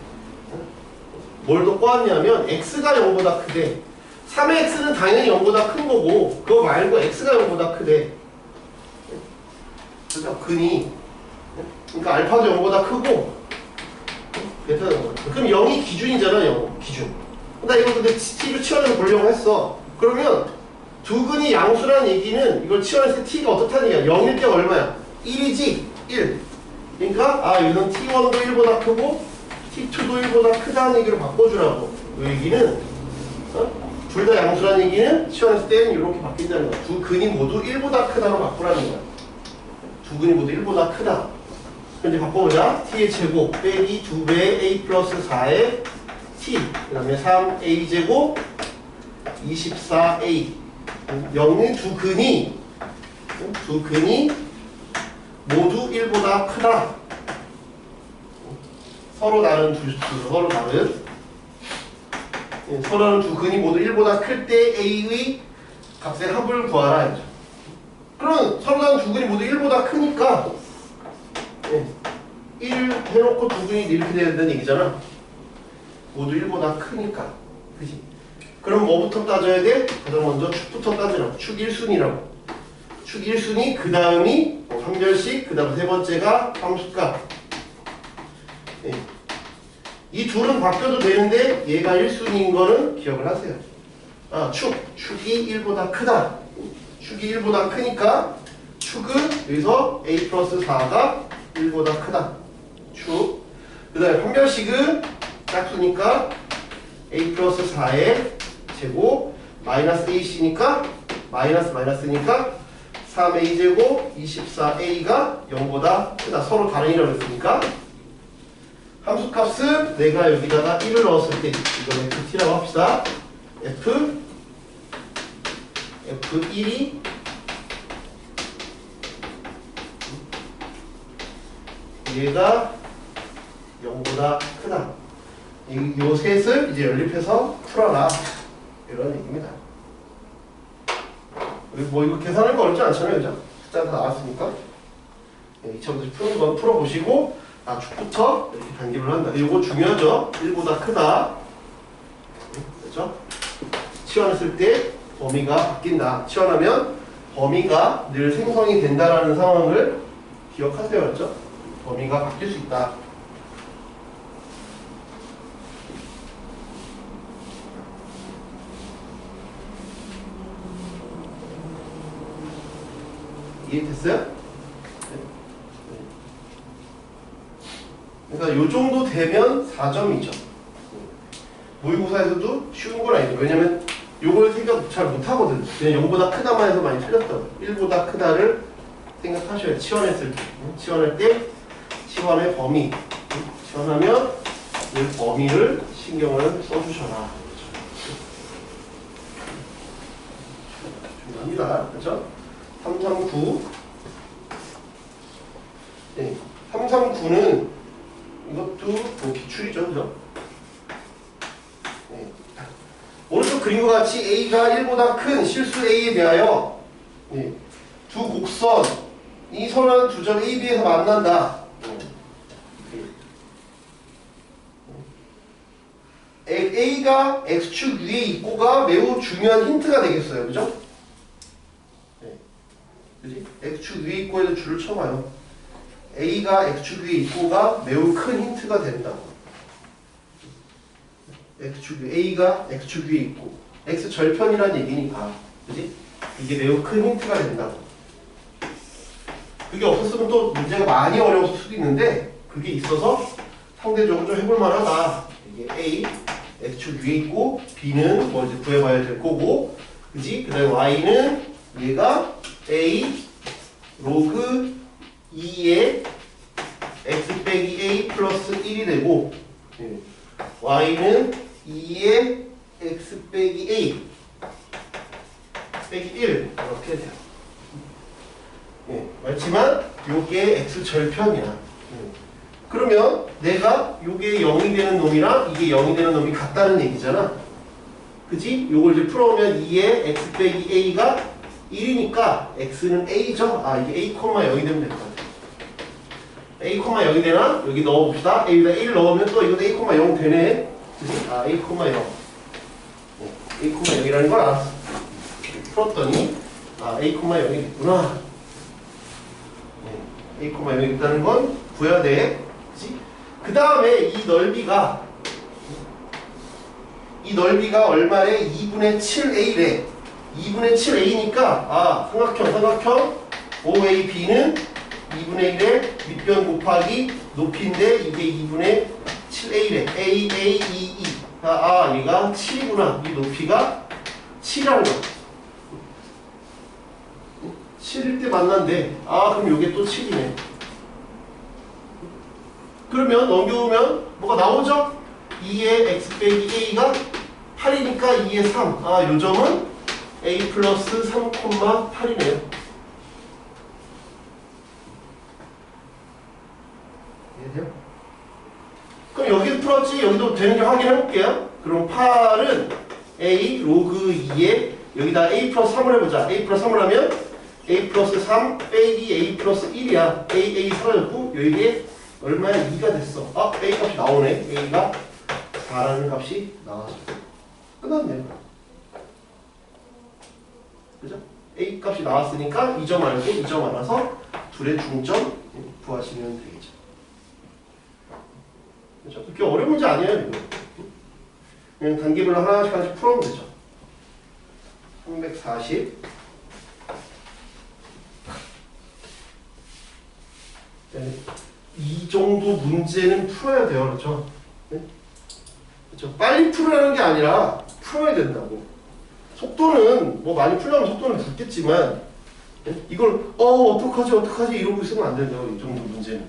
A: 뭘 더 꼬았냐면 x가 0보다 크대. 3의 x는 당연히 0보다 큰 거고 그거 말고 x가 0보다 크대. 그러니까 근이 그러니까 알파도 0보다 크고 베타도 0보다 크고. 그럼 0이 기준이잖아. 0 기준. 나 이거 근데 t로 치환해서 보려고 했어. 그러면 두 근이 양수라는 얘기는 이걸 치환했을 때 t가 어떻다는 얘기야? 0일 때 얼마야? 1이지? 1. 그러니까 이건 t1도 1보다 크고 t2도 1보다 크다는 얘기로 바꿔주라고. 이 얘기는 둘 다 양수라는 얘기는 치환했을 때는 이렇게 바뀐다는 거야. 두 근이 모두 1보다 크다로 바꾸라는 거야. 두 근이 모두 1보다 크다. 그럼 이제 바꿔보자. t의 제곱 빼기 2배의 a 플러스 4의 t, 그 다음에 3a 제곱 24a. 0의 두 근이 모두 1보다 크다. 서로 다른 서로 다른 두 근이 모두 1보다 클 때 a의 값의 합을 구하라 했죠. 그럼 서로 다른 두 근이 모두 1보다 크니까 1 해놓고 두 근이 이렇게 돼야 된다는 얘기잖아. 모두 1보다 크니까. 그치? 그럼 뭐부터 따져야 돼? 가장 먼저 축부터 따지라고. 축 1순위라고. 축 1순위, 그 다음이 판별식, 그 다음 세 번째가 함수값. 이 둘은 바뀌어도 되는데 얘가 1순위인 거는 기억을 하세요. 축이 1보다 크다. 축이 1보다 크니까 축은 여기서 a 플러스 4가 1보다 크다. 축. 그 다음에 판별식은 짝수니까 a 플러스 4의 제곱 마이너스 ac니까 마이너스니까 3a 제곱 24a가 0보다 크다. 서로 다른 이라고 했으니까 함수값은 내가 여기다가 1을 넣었을 때 이건 ft라고 합시다. f1이 얘가 0보다 크다. 요 셋을 이제 연립해서 풀어라. 이런 얘기입니다. 뭐 이거 계산할 거 어렵지 않잖아요. 그죠? 숫자 다 나왔으니까. 2차부터 푸는 건 풀어보시고, 축부터 이렇게 단계를 한다. 이거 중요하죠? 1보다 크다. 그렇죠? 치환했을 때 범위가 바뀐다. 치환하면 범위가 늘 생성이 된다라는 상황을 기억하세요. 그렇죠? 범위가 바뀔 수 있다. 이해됐어요? 그러니까 요 정도 되면 4점이죠. 모의고사에서도 쉬운 건 아니죠. 왜냐면 요걸 생각 잘 못하거든. 그냥 0보다 크다만 해서 많이 틀렸어. 1보다 크다를 생각하셔야 치환했을 때. 치환할 때 치환의 범위. 치환하면 이 범위를 신경을 써주셔라. 중요합니다. 그렇죠? 339. 네. 339는 이것도 뭐 기출이죠. 그죠? 네. 오른쪽 그림과 같이 A가 1보다 큰 실수 A에 대하여 네. 두 곡선이 서로 두 점 A, B에서 만난다. A가 X축 위에 있고가 매우 중요한 힌트가 되겠어요. 그죠? 네. 그지? X축 위에 있고에도 줄을 쳐봐요. A가 X축 위에 있고가 매우 큰 힌트가 된다고. X축 위에, A가 X축 위에 있고 X절편이라는 얘기니까 그지? 이게 매우 큰 힌트가 된다고. 그게 없었으면 또 문제가 많이 어려웠을 수도 있는데 그게 있어서 상대적으로 좀 해볼 만하다. 이게 A, X축 위에 있고 B는 뭐 이제 구해봐야 될 거고 그지? 그 다음에 Y는 얘가 A 로그 2의 X 빼기 A 플러스 1이 되고 Y는 2의 X 빼기 A 빼기 1 이렇게 돼요. 그렇지만 요게 X절편이야. 그러면 내가 요게 0이 되는 놈이랑 이게 0이 되는 놈이 같다는 얘기잖아. 그지? 요걸 이제 풀어오면 2의 X 빼기 A가 1이니까 X는 A죠? 아 이게 A, 0이 되면 될 것 같아. A, 0이 되나? 여기 넣어봅시다. A에다 1 넣으면 또 이거 A, 0 되네. 그지? 아 A, 0 A, 0이라는 걸 알았어. 풀었더니 아 A, 0이 됐구나. A, 0이 있다는 건 구해야 돼. 그치? 그 다음에 이 넓이가 얼마래? 2분의 7A래. 2분의 7A니까 아 삼각형 OAB는 2분의 1의 밑변 곱하기 높이인데 이게 2분의 7A래. AAEE 아 얘가 7이구나. 이 높이가 7이라는 거야. 7일 때 만난대. 아 그럼 요게 또 7이네. 그러면 넘겨오면 뭐가 나오죠? 2의 X 빼기 A가 8이니까 2의 3. 아 요점은 A 플러스 3,8이네요. 이해돼요? 그럼 여기도 풀었지? 여기도 되는지 확인해 볼게요. 그럼 8은 A 로그 2에 여기다 A 플러스 3을 해보자. A 플러스 3을 하면 A 플러스 3 빼기 A 플러스 1이야. A 사라졌고 여기에 얼마야? 2가 됐어. 아 A 값이 나오네. A가 4라는 값이 나왔어. 끝났네요. 그죠? A 값이 나왔으니까 2점 알고 2점 알아서 둘의 중점 구하시면 되겠죠. 그렇죠? 그렇게 어려운 문제 아니에요. 이거. 그냥 단계별로 하나씩 풀어보면 되죠. 340 이 정도 문제는 풀어야 돼요. 그렇죠? 네? 그렇죠? 빨리 풀으라는 게 아니라 풀어야 된다고. 속도는 뭐 많이 풀려면 속도는 붙겠지만 네? 이걸 어떡하지 이러고 있으면 안 된다고. 이 정도 문제는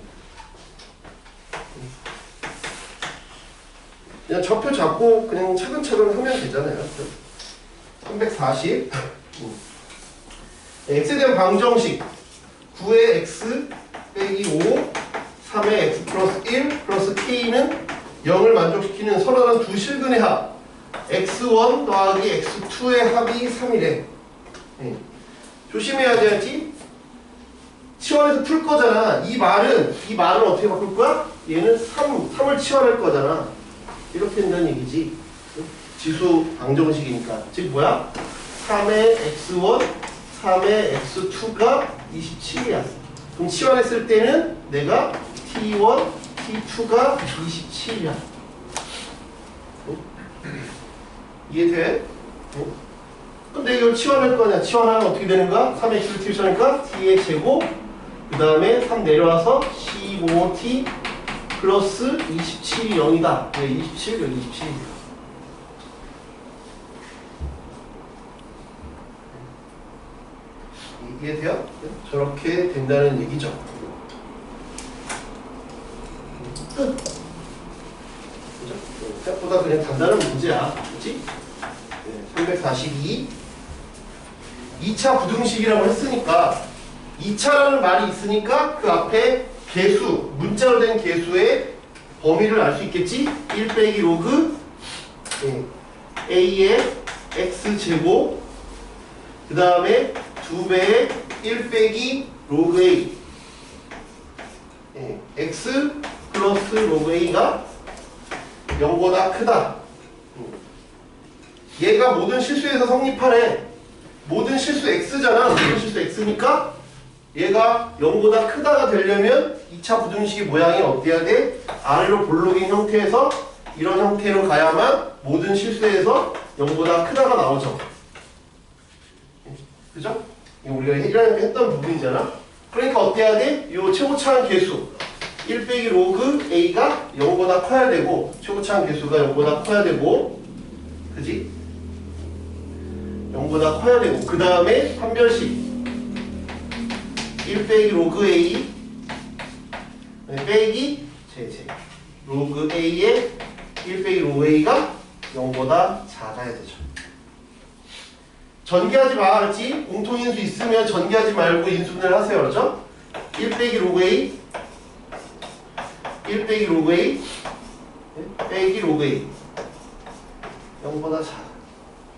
A: 그냥 좌표 잡고 그냥 차근차근 하면 되잖아요. 340 x에 대한 방정식 9의 x 빼기 5 3의 x 플러스 1 플러스 k는 0을 만족시키는 서로 다른 두 실근의 합 x1 더하기 x2의 합이 3이래. 조심해야 되지. 치환해서 풀 거잖아. 이 말은 어떻게 바꿀 거야? 얘는 3을 치환할 거잖아. 이렇게 된다는 얘기지. 지수 방정식이니까. 즉 뭐야? 3의 x1 3의 x2가 27이야. 그럼 치환했을 때는 내가 t1, t2가 27이야. 이해돼? 그럼 내가 이걸 치환할 거냐? 치환하면 어떻게 되는가? 3x를 치환하니까 t의 제곱, 그 다음에 3 내려와서 15t 플러스 27이 0이다. 네, 27, 여기 27입니다. 이해돼요? 저렇게 된다는 얘기죠. 끝. 그죠? 생각보다 그냥 간단한 문제야. 그치? 네, 342. 2차 부등식이라고 했으니까 2차라는 말이 있으니까 그 앞에 개수, 문자로 된 개수의 범위를 알 수 있겠지? 1 빼기 로그 a의 x제곱, 그 다음에 2배의 1 빼기 로그 a x 플러스 로그 a가 0보다 크다. 얘가 모든 실수에서 성립하네. 모든 실수 x잖아. 모든 실수 x니까 얘가 0보다 크다가 되려면 2차 부등식의 모양이 어때야 돼? 아래로 볼록인 형태에서 이런 형태로 가야만 모든 실수에서 0보다 크다가 나오죠. 그죠? 이거 우리가 1학년 때 했던 부분이잖아. 그러니까 어때야 돼? 이 최고차항 개수 1 빼기 로그 a가 0보다 커야 되고, 최고차항 개수가 0보다 커야 되고, 그지? 0보다 커야 되고, 그 다음에 판별식 1 빼기 로그 a 빼기 로그 a의 1 빼기 로그 a가 0보다 작아야 되죠. 전개하지 마, 알았지? 공통인수 있으면 전개하지 말고 인수분해를 하세요, 그렇죠? 1 빼기 로그 a 1 빼기 로그 a 빼기 로그 a 0보다 작아.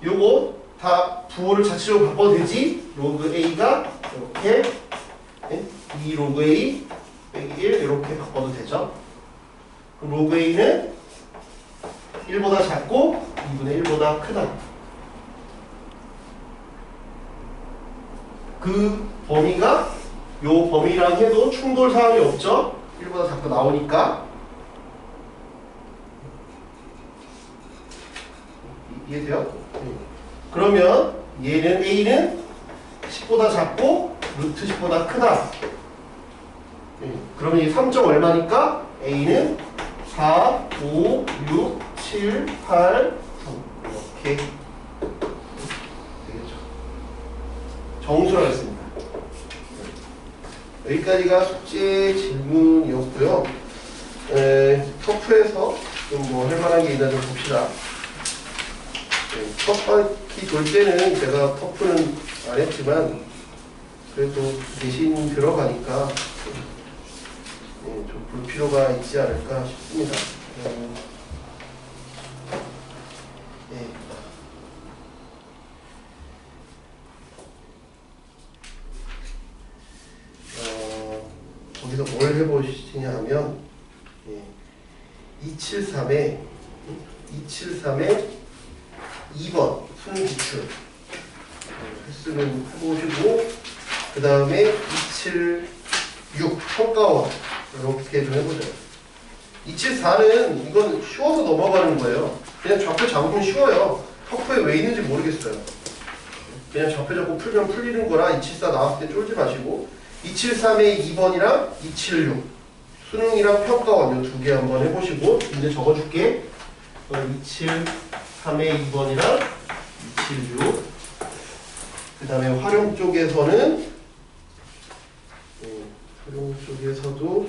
A: 요거 다 부호를 자체로 바꿔도 되지? 로그 a가 이렇게 2 로그 a 빼기 1 이렇게 바꿔도 되죠? 그럼 로그 a는 1보다 작고 2분의 1보다 크다. 그 범위가 요 범위랑 해도 충돌 사항이 없죠? 1보다 작고 나오니까. 이해돼요? 그러면 얘는 a는 10보다 작고 루트 10보다 크다. 그러면 이 3점 얼마니까 a는 4, 5, 6, 7, 8, 9 이렇게 되겠죠. 정수라고 했습니다. 여기까지가 숙제 질문이었고요. 터프에서 좀 뭐 할만한 게 있나 좀 봅시다. 첫 바퀴 돌 때는 제가 터프는 안 했지만 그래도 대신 들어가니까 좀 볼 필요가 있지 않을까 싶습니다. 거기서 뭘 해보시냐 하면 273에 2번 수능 기출 횟수는 해보시고, 그 다음에 276 평가원 이렇게 좀 해보죠. 274는 이건 쉬워서 넘어가는 거예요. 그냥 좌표 잡으면 쉬워요. 터프에 왜 있는지 모르겠어요. 그냥 좌표 잡고 풀면 풀리는 거라 274 나왔을 때 쫄지 마시고, 273에 2번이랑 276 수능이랑 평가원 이 두 개 한번 해보시고, 이제 적어줄게. 273에 2번이랑 276. 그 다음에 활용 쪽에서는 활용 쪽에서도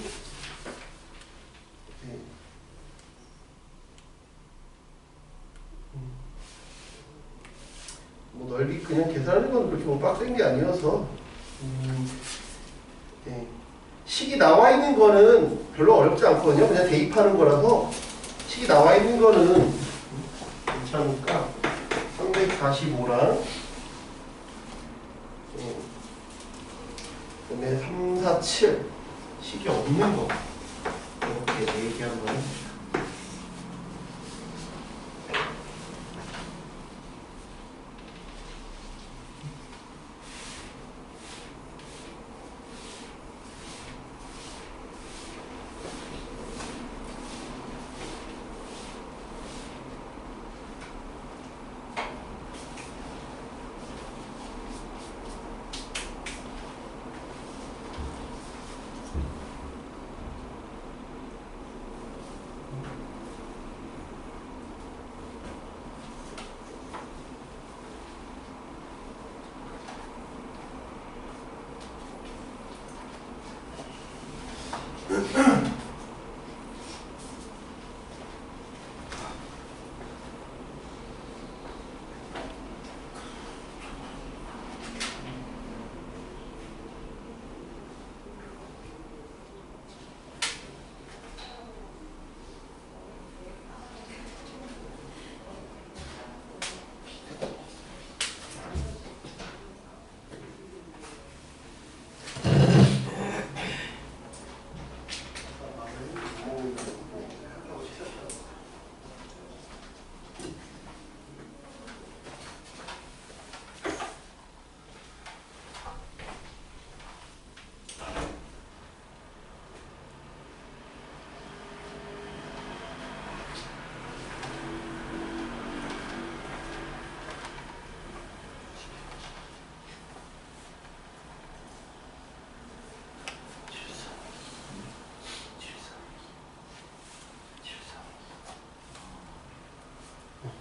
A: 뭐 넓이 그냥 계산하는 건 그렇게 뭐 빡센 게 아니어서 식이 나와 있는 거는 별로 어렵지 않거든요. 그냥 대입하는 거라서 식이 나와 있는 거는 괜찮으니까 345랑 그다음에 347 식이 없는 거 이렇게 얘기 한번 해보죠.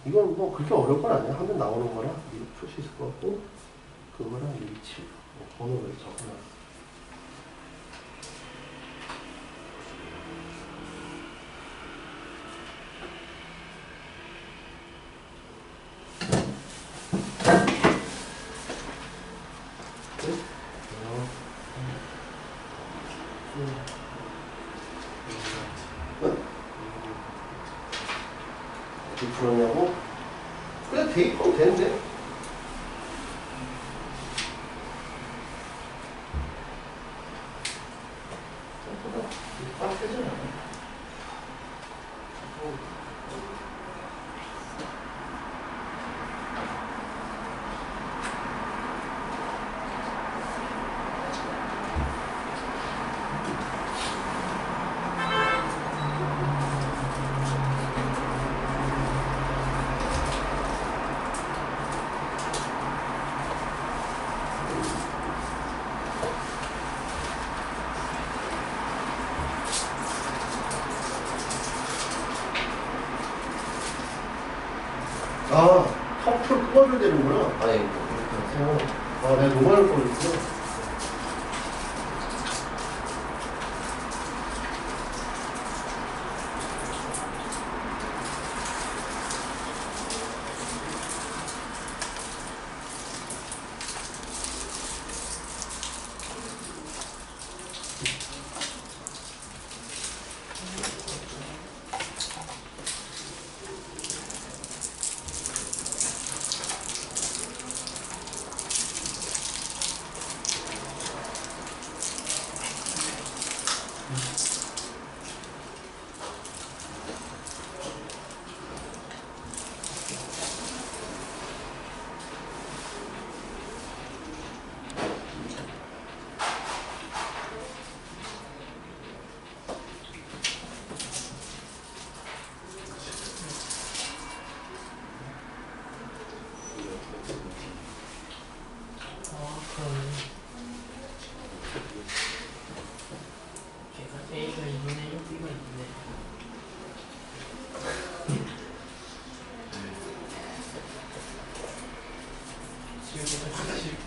A: 이건 뭐 그렇게 어려운 건 아니야. 하면 나오는 거라 이렇게 풀 수 있을 것 같고 그거랑 위치 번호를 적어놔. 어떻게 풀었냐고? 그냥 대입하면 되는데? 생각보다 빡세진 않아. 아, 커플 뽑아줘야 되는구나.
C: 아니 뭐 이렇게 하세요.
A: 아, 내가 너무 많을 뻔했어.
D: 그럼 걔가 A가 2분의 1, B가 2분의 1. 지우개가 지울 때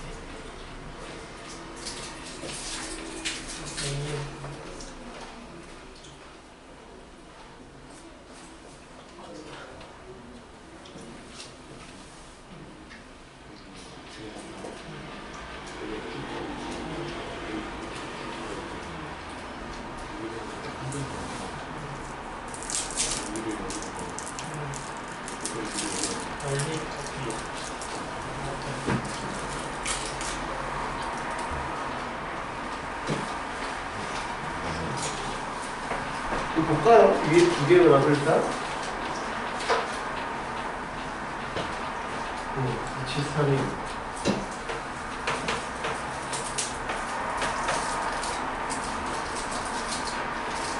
D: 원리
A: 이거 볼까요? 위에 두 개를 놔둘 일단. 2, 3, 2.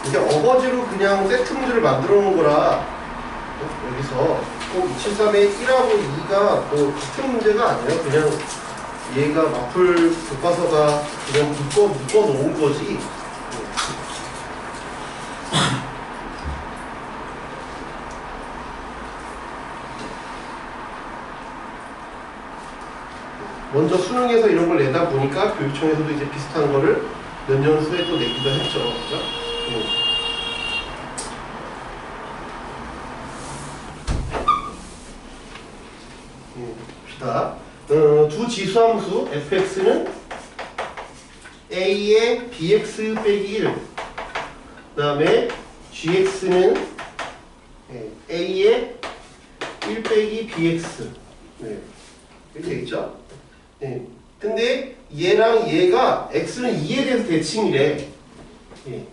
A: 이게 어거지로 그냥 세트 문제를 만들어 놓은 거라 여기서 꼭 273의 1하고 2가 뭐 같은 문제가 아니에요. 그냥 얘가 마플 교과서가 그냥 묶어 놓은 거지. 먼저 수능에서 이런 걸 내다 보니까 교육청에서도 이제 비슷한 거를 몇 년 후에 또 내기도 했죠. 그죠? 봅시다. 두 지수함수 fx는 a의 bx 빼기 1, 그 다음에 gx는 a의 1 빼기 bx. 네. 이렇게 되겠죠? 네. 근데 얘랑 얘가 x는 2에 대해서 대칭이래. 예.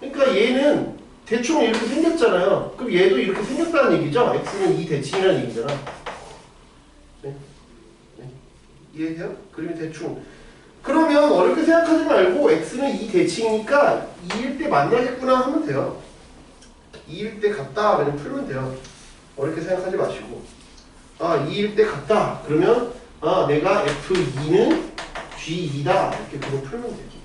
A: 그러니까 얘는 대충 이렇게 생겼잖아요. 그럼 얘도 이렇게 생겼다는 얘기죠? x는 2 대칭이라는 얘기잖아. 네. 네. 이해돼요? 그림이 대충. 그러면 어렵게 생각하지 말고 x는 2 대칭이니까 2일 때 만나겠구나 하면 돼요. 2일 때 같다 그냥 풀면 돼요. 어렵게 생각하지 마시고. 아, 2일 때 같다. 그러면 아, 내가 F2는 G2다. 이렇게 그거 풀면 되지.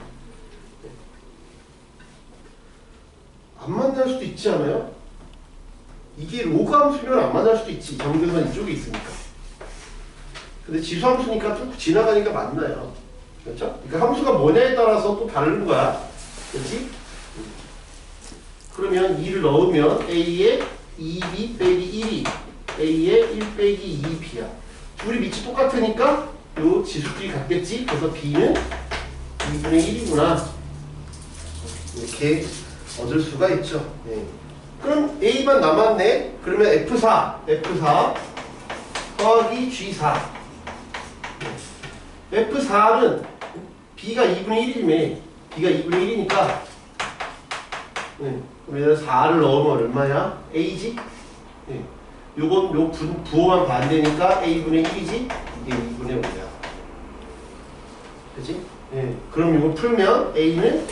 A: 안 만날 수도 있지 않아요? 이게 로그 함수면 안 만날 수도 있지. 점근선 이쪽에 있으니까. 근데 지수 함수니까 쭉 지나가니까 만나요. 그렇죠? 그러니까 함수가 뭐냐에 따라서 또 다른 거야. 그렇지? 그러면 2를 넣으면 A에 2B 빼기 1이 A에 1 빼기 2B야. 둘이 밑이 똑같으니까 요 지수끼리 같겠지? 그래서 B는 2분의 1이구나. 이렇게 얻을 수가 있죠. 네. 그럼 A만 남았네. 그러면 F4 더하기 G4. F4는 B가 2분의 1이면 B가 2분의 1이니까 그러면 4를 넣으면 얼마야? A지? 네. 요건 요 부호만 반대니까 A분의 1이지? 이게 2분의 5야. 그치? 네. 그럼 이거 풀면 A는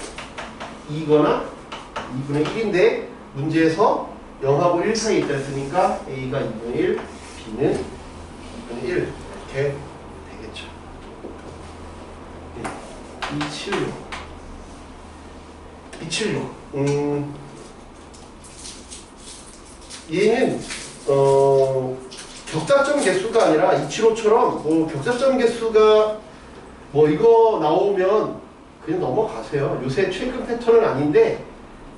A: 2거나 2분의 1인데 문제에서 0하고 1 사이에 있다 했으니까 A가 2분의 1, B는 2분의 1 이렇게 되겠죠. 276 얘는 격자점 개수가 아니라 275처럼 뭐 격자점 개수가 뭐 이거 나오면 그냥 넘어가세요. 요새 최근 패턴은 아닌데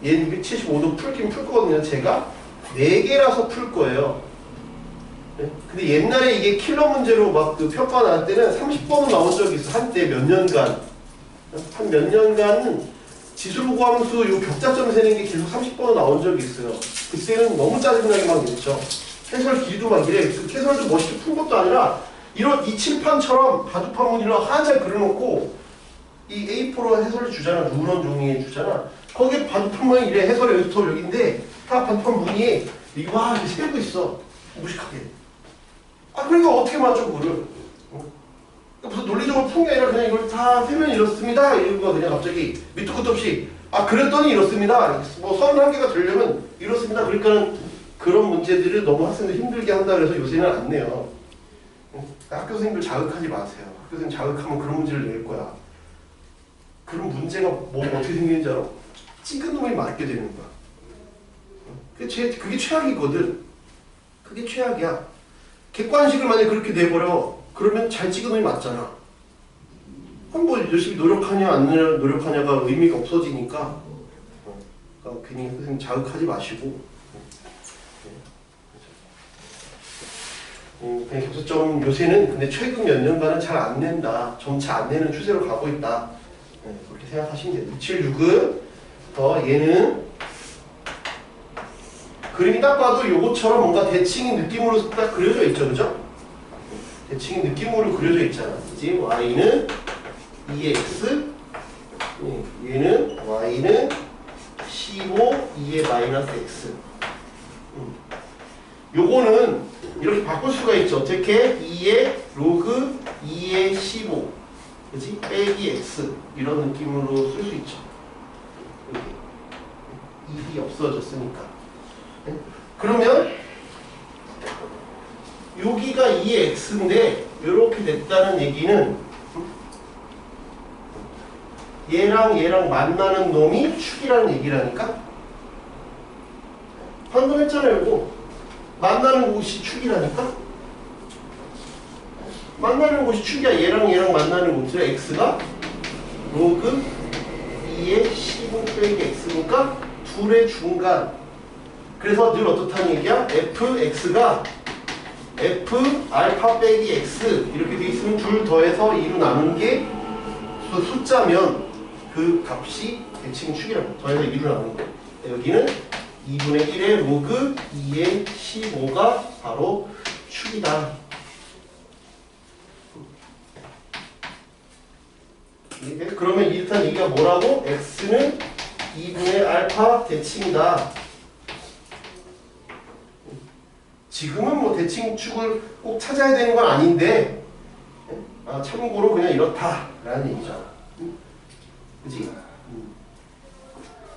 A: 얘는 275도 풀긴 풀 거거든요. 제가 4개라서 풀 거예요. 네? 근데 옛날에 이게 킬러 문제로 막 그 평가 나올 때는 30번은 나온 적이 있어. 한때 몇 년간. 한 몇 년간은 지수로고함수 요 격자점 세는 게 계속 30번은 나온 적이 있어요. 그때는 너무 짜증나게 막 이랬죠. 해설 길도 막 이래. 그 해설도 멋있게 푼 것도 아니라 이런 이 칠판처럼 바둑판문이랑 한잘 그려놓고 이 A4로 해설을 주잖아. 누런 종이에 주잖아. 거기에 바둑판문이 이래. 해설의 연습터 여기인데 다 바둑판 무늬에 이게 막 이렇게 세고 있어. 무식하게. 아 그러니까 어떻게 맞춰 그거를. 무슨 논리적으로 푼 게 아니라 그냥 이걸 다 세면 이렇습니다. 이런 거 그냥 갑자기 밑도 끝도 없이 아 그랬더니 이렇습니다. 뭐 31개가 되려면 이렇습니다. 그러니까는 그런 문제들을 너무 학생들 힘들게 한다 그래서 요새는 안 내요. 학교 선생님들 자극하지 마세요. 학교 선생님 자극하면 그런 문제를 낼 거야. 그런 문제가 뭐 어떻게 생기는지 알아? 찌근 놈이 맞게 되는 거야. 그게 최악이거든. 그게 최악이야. 객관식을 만약에 그렇게 내버려 그러면 잘 찍은 놈이 맞잖아. 그럼 뭐 열심히 노력하냐 안 노력하냐가 의미가 없어지니까 그러니까 괜히 선생님 자극하지 마시고 그냥 격수점 요새는 근데 최근 몇 년간은 잘 안 낸다. 점차 안 내는 추세로 가고 있다. 그렇게 생각하시면 돼요. 276은 얘는 그림이 딱 봐도 요것처럼 뭔가 대칭인 느낌으로 딱 그려져 있죠. 그죠? 대칭인 느낌으로 그려져 있잖아. 그치? y는 2x 얘는 y는 15 2의 마이너스 x 요거는 이렇게 바꿀 수가 있죠. 어떻게? 2의 로그 2의 15 그치? 빼기 x 이런 느낌으로 쓸 수 있죠. 이게 2이 없어졌으니까 그러면 여기가 2의 x인데 이렇게 됐다는 얘기는 얘랑 만나는 놈이 축이라는 얘기라니까? 방금 했잖아요. 이거 만나는 곳이 축이라니까? 만나는 곳이 축이야. 얘랑 만나는 곳이라 x가 로그 2의 15 빼기 x니까 둘의 중간. 그래서 늘 어떻다는 얘기야? fx가 f 알파 빼기 x 이렇게 돼 있으면 둘 더해서 2로 나누는 게 숫자면 그 값이 대칭 축이라고. 더해서 2로 나누는 거. 여기는 2분의 1의 로그 2의 15가 바로 축이다. 그러면 이렇다는 얘기가 뭐라고? x는 2분의 알파 대칭이다. 지금은 뭐 대칭축을 꼭 찾아야 되는 건 아닌데 참고로 그냥 이렇다라는 얘기잖아. 그치?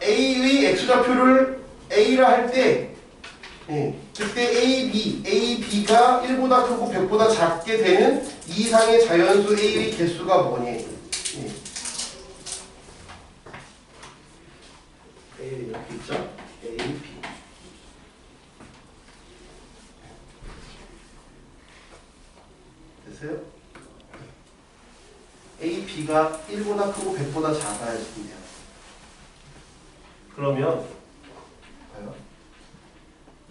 A: A의 x좌표를 A라 할 때 그때 AB가 1보다 크고 100보다 작게 되는 이상의 자연수 A의 개수가 뭐니? A 이렇게 있죠? A, B 됐어요? A, B가 1보다 크고 100보다 작아야 됩니다. 그러면 봐요.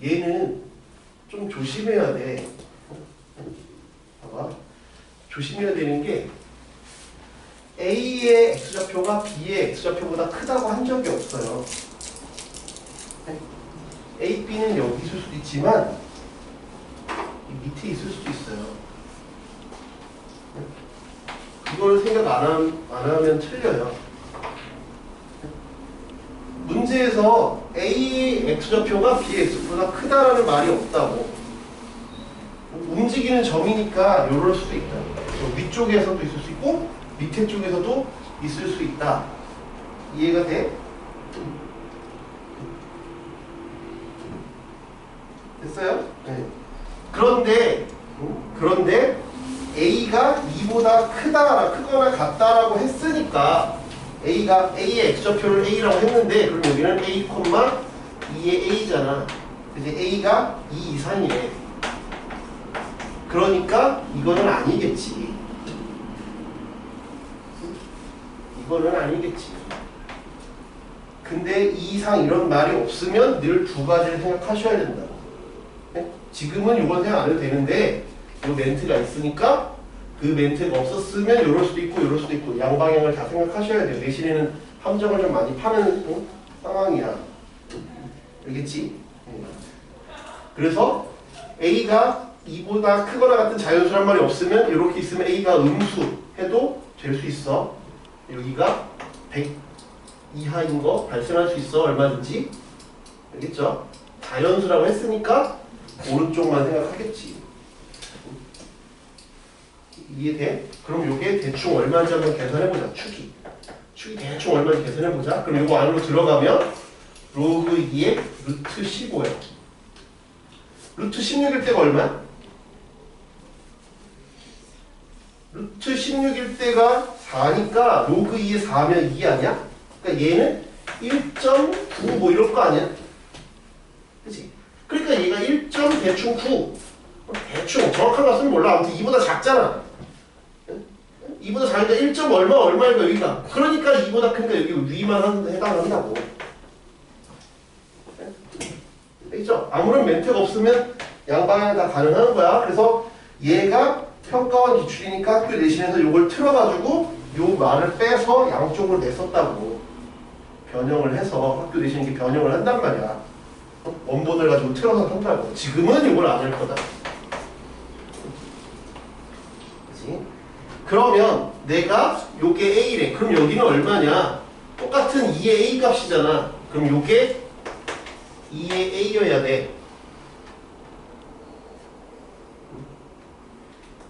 A: 얘는 좀 조심해야 돼. 봐봐. 조심해야 되는 게 A의 X좌표가 B의 X좌표보다 크다고 한 적이 없어요. A, B는 여기 있을 수도 있지만 이 밑에 있을 수도 있어요. 이걸 생각 안 하면 틀려요. 문제에서 A X좌표가 B X보다 크다라는 말이 없다고. 움직이는 점이니까 이럴 수도 있다. 위쪽에서도 있을 수 있고 밑에 쪽에서도 있을 수 있다. 이해가 돼? 됐어요? 네. 그런데 A가 2보다 크거나 같다라고 했으니까 A가 A의 X좌표를 A라고 했는데 그럼 여기는 A, 2의 A잖아. 이제 A가 2 이상이래. 그러니까 이거는 아니겠지. 이거는 아니겠지. 근데 2 이상 이런 말이 없으면 늘 두 가지를 생각하셔야 된다고. 네? 지금은 이건 생각 안 해도 되는데 이 멘트가 있으니까 그 멘트가 없었으면 이럴 수도 있고 이럴 수도 있고 양방향을 다 생각하셔야 돼요. 내신에는 함정을 좀 많이 파는 상황이야. 알겠지? 그래서 A가 2보다 크거나 같은 자연수란 말이 없으면 이렇게 있으면 A가 음수 해도 될 수 있어. 여기가 100 이하인 거 발생할 수 있어. 얼마든지. 알겠죠? 자연수라고 했으니까 오른쪽만 생각하겠지. 이해돼? 그럼 이게 대충 얼마인지 한번 계산해보자. 축이 대충 얼마인지 계산해보자. 그럼 이거 안으로 들어가면 로그 2의 루트 15예요. 루트 16일 때가 얼마야? 루트 16일 때가 4니까 로그 2의 4면 2 아니야? 그러니까 얘는 1.9 뭐 이럴 거 아니야? 그치? 그러니까 얘가 1. 대충 9 대충 정확한 값은 몰라. 아무튼 2보다 작잖아. 2보다 작으니까 1. 얼마일까 여기가. 그러니까 2보다 크니까 여기 위만 해당한다고. 알겠죠? 아무런 멘트가 없으면 양방향 다 가능한 거야. 그래서 얘가 평가원 기출이니까 학교 내신에서 이걸 틀어가지고 요 말을 빼서 양쪽으로 냈었다고. 변형을 해서 학교 내신 이렇게 변형을 한단 말이야. 원본을 가지고 틀어서 한다고. 지금은 이걸 안 할 거다. 그치? 그러면 내가 요게 A래. 그럼 여기는 얼마냐? 똑같은 2의 A 값이잖아. 그럼 요게 2의 A여야 돼.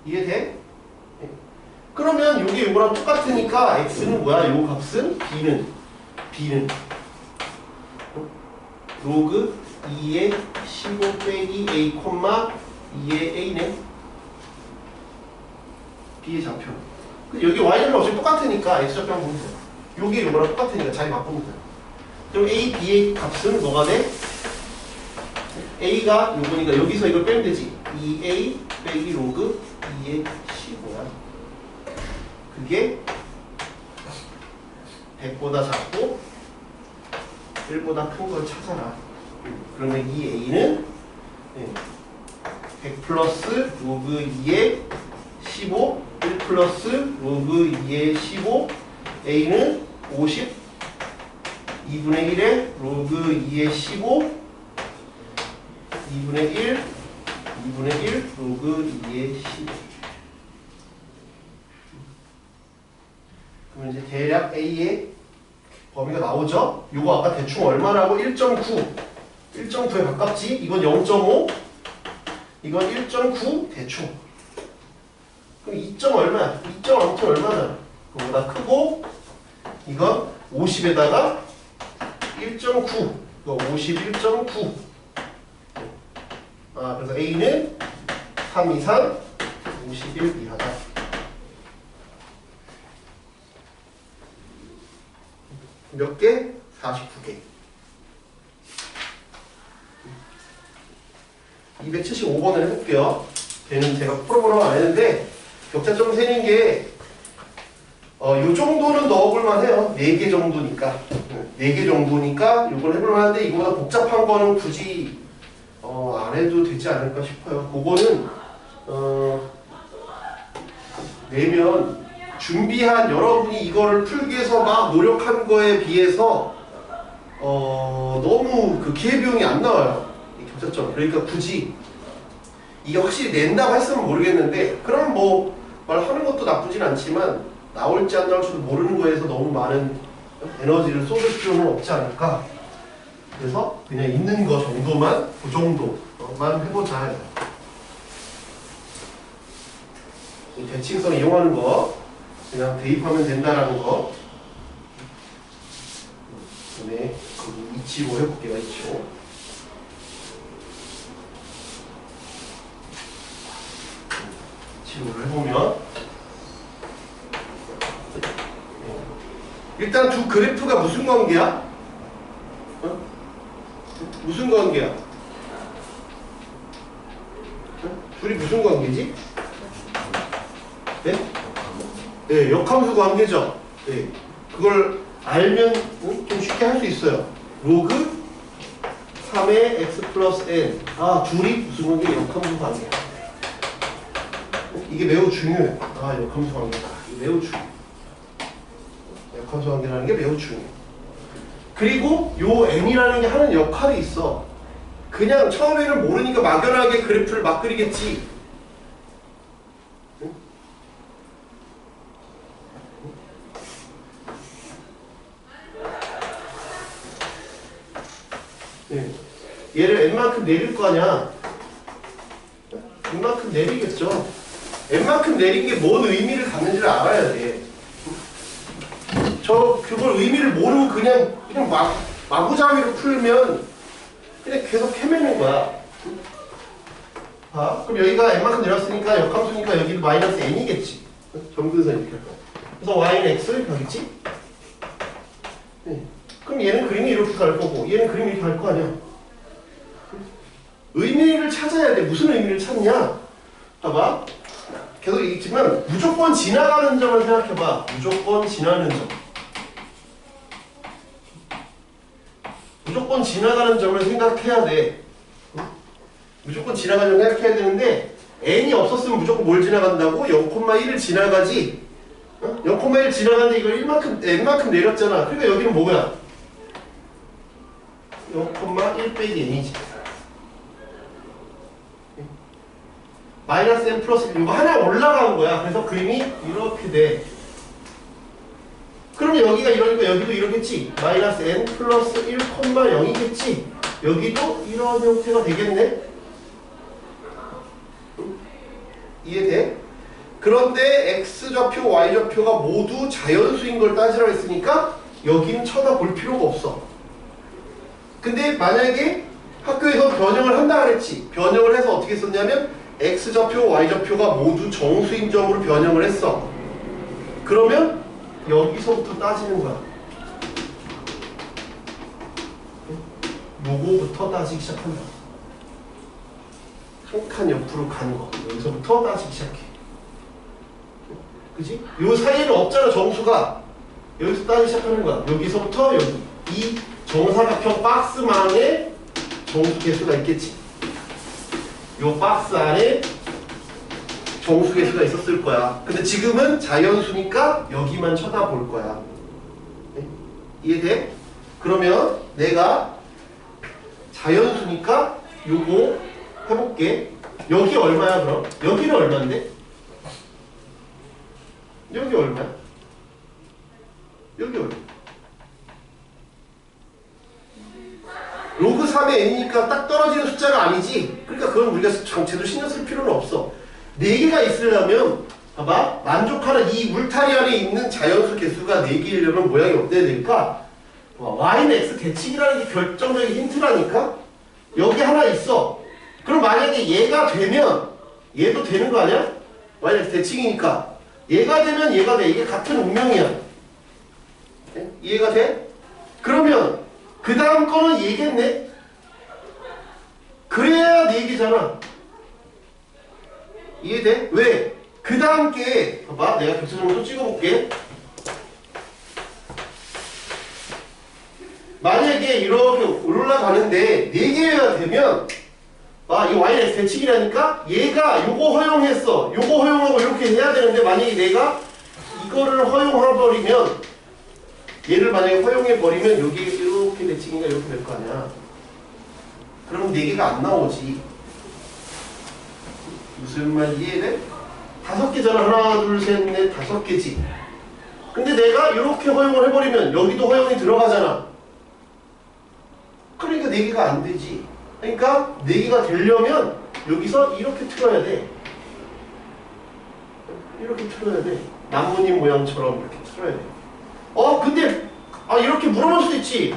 A: 이해돼? 그러면 요게 요거랑 똑같으니까 X는 뭐야? 요 값은 B는 로그 2의 15 빼기 A, 2의 A네. B의 좌표. 여기 Y는 어차피 똑같으니까 X좌표만 보면 돼요. 요게 요거랑 똑같으니까 자리 바꾸면 돼요. 그럼 A, B의 값은 뭐가 돼? A가 요거니까 여기서 이걸 빼면 되지. 2A 빼기 로그 2의 15야. 그게 100보다 작고 1보다 큰 걸 찾아라. 그러면 이 A는 100 플러스 로그 2의 15, 1 플러스 로그 2의 15, A는 50, 2분의 1에 로그 2의 15, 2분의 1, 2분의 1 로그 2의 15. 그러면 이제 대략 A의 범위가 나오죠? 요거 아까 대충 얼마라고? 1.9. 1.9에 가깝지? 이건 0.5. 이건 1.9 대충. 그럼 2점 얼마야? 2점 아무튼 얼마잖아. 그거보다 크고 이건 50에다가 1.9. 이거 51.9. 아, 그래서 A는 3 이상 51 이하다. 몇 개? 49개. 275번을 해볼게요. 걔는 제가 풀어보라고 안 했는데 격차점 세는 게 요 정도는 넣어볼만 해요. 4개 정도니까. 4개 정도니까 요걸 해볼만 한데 이거보다 복잡한 거는 굳이 안 해도 되지 않을까 싶어요. 그거는 내면 준비한 여러분이 이거를 풀기 위해서 막 노력한 거에 비해서 너무 그 기회비용이 안 나와요. 이 격차점. 그러니까 굳이 이게 확실히 낸다고 했으면 모르겠는데 그럼 뭐 말하는 것도 나쁘진 않지만 나올지 안 나올지도 모르는 거에서 너무 많은 에너지를 쏟을 필요는 없지 않을까. 그래서 그냥 있는 거 정도만 그 정도만 해보자. 이 대칭성 이용하는 거 그냥 대입하면 된다라는 거. 그다음에 그 이치로 해볼게요. 이치로. 이치로를 해보면 일단 두 그래프가 무슨 관계야? 무슨 관계야? 둘이 무슨 관계지? 네? 네, 역함수 관계죠. 네. 그걸 알면 좀 쉽게 할 수 있어요. 로그 3의 x 플러스 n. 둘이 무슨 관계? 역함수 관계야. 이게 매우 중요해. 역함수 관계다. 이게 매우 중요해. 역함수 관계라는 게 매우 중요해. 그리고 요 n이라는 게 하는 역할이 있어. 그냥 처음에는 모르니까 막연하게 그래프를 막 그리겠지. 응? 네. 얘를 n만큼 내릴 거 아니야. n만큼 내리겠죠. n만큼 내린 게 뭔 의미를 갖는지를 알아야 돼. 그걸 의미를 모르고 그냥 마구잡이로 풀면 그냥 계속 헤매는 거야. 그럼 여기가 n만큼 내렸으니까 역함수니까 여기도 마이너스 n이겠지. 점근선 이렇게 할 거야. 그래서 y는 x 이렇게 하겠지? 네. 그럼 얘는 그림이 이렇게 갈 거고 얘는 그림이 이렇게 갈 거 아니야. 의미를 찾아야 돼. 무슨 의미를 찾냐? 봐봐. 계속 얘기했지만 무조건 지나가는 점을 생각해봐. 무조건 지나는 점. 무조건 지나가는 점을 생각해야 돼. 무조건 지나가는 점을 생각해야 되는데 n이 없었으면 무조건 뭘 지나간다고? 0,1을 지나가지. 0,1 지나가는데 이걸 n만큼 내렸잖아. 그러니까 여기는 뭐야? 0,1 빼기 n이지. 마이너스 n 플러스 1 이거 하나 올라간 거야. 그래서 그림이 이렇게 돼. 그러면 여기가 이러니까 여기도 이러겠지. 마이너스 n 플러스 1,0이겠지. 여기도 이런 형태가 되겠네. 이해돼? 그런데 x좌표, y좌표가 모두 자연수인 걸 따지라고 했으니까 여기는 쳐다볼 필요가 없어. 근데 만약에 학교에서 변형을 한다 그랬지. 변형을 해서 어떻게 썼냐면 x좌표, y좌표가 모두 정수인 점으로 변형을 했어. 그러면 여기서부터 따지는 거야. 요거부터 따지기 시작한다. 한 칸 옆으로 가는 거. 여기서부터 따지기 시작해. 그지? 요 사이에는 없잖아, 정수가. 여기서 따지기 시작하는 거야. 여기서부터 여기. 이 정사각형 박스망에 정수 개수가 있겠지. 요 박스 안에 정수 개수가 있었을 거야. 근데 지금은 자연수니까 여기만 쳐다볼 거야. 네? 이해돼? 그러면 내가 자연수니까 요거 해볼게. 여기 얼마야 그럼? 여기는 얼마인데? 여기 얼마야? 여기 얼마? 로그 3의 n이니까 딱 떨어지는 숫자가 아니지. 그러니까 그건 우리가 제대로 신경 쓸 필요는 없어. 4개가 있으려면 봐봐. 만족하는 이 울타리 안에 있는 자연수 개수가 4개이려면 모양이 어때야 될까? y는 x 대칭이라는 게 결정적인 힌트라니까? 여기 하나 있어. 그럼 만약에 얘가 되면 얘도 되는 거 아니야? y는 x 대칭이니까 얘가 되면 얘가 돼. 이게 같은 운명이야. 네? 이해가 돼? 그러면 그 다음 거는 얘겠네? 그래야 4개잖아. 이해돼? 왜? 그 다음 게 봐봐 내가 격차점을 또 찍어볼게. 만약에 이렇게 올라가는데 4개가 되면 이 y는 x 대칭이라니까 얘가 요거 허용했어. 요거 허용하고 이렇게 해야 되는데 만약에 내가 이거를 허용해버리면 얘를 만약에 허용해버리면 여기 이렇게 대칭인가 이렇게 될 거 아니야. 그럼 4개가 안 나오지. 무슨 말 이해돼? 5개잖아. 하나 둘 셋 넷 5개지. 근데 내가 이렇게 허용을 해버리면 여기도 허용이 들어가잖아. 그러니까 4개가 안 되지. 그러니까 4개가 되려면 여기서 이렇게 틀어야 돼. 이렇게 틀어야 돼. 나뭇잎 모양처럼 이렇게 틀어야 돼. 근데 이렇게 물어볼 수도 있지.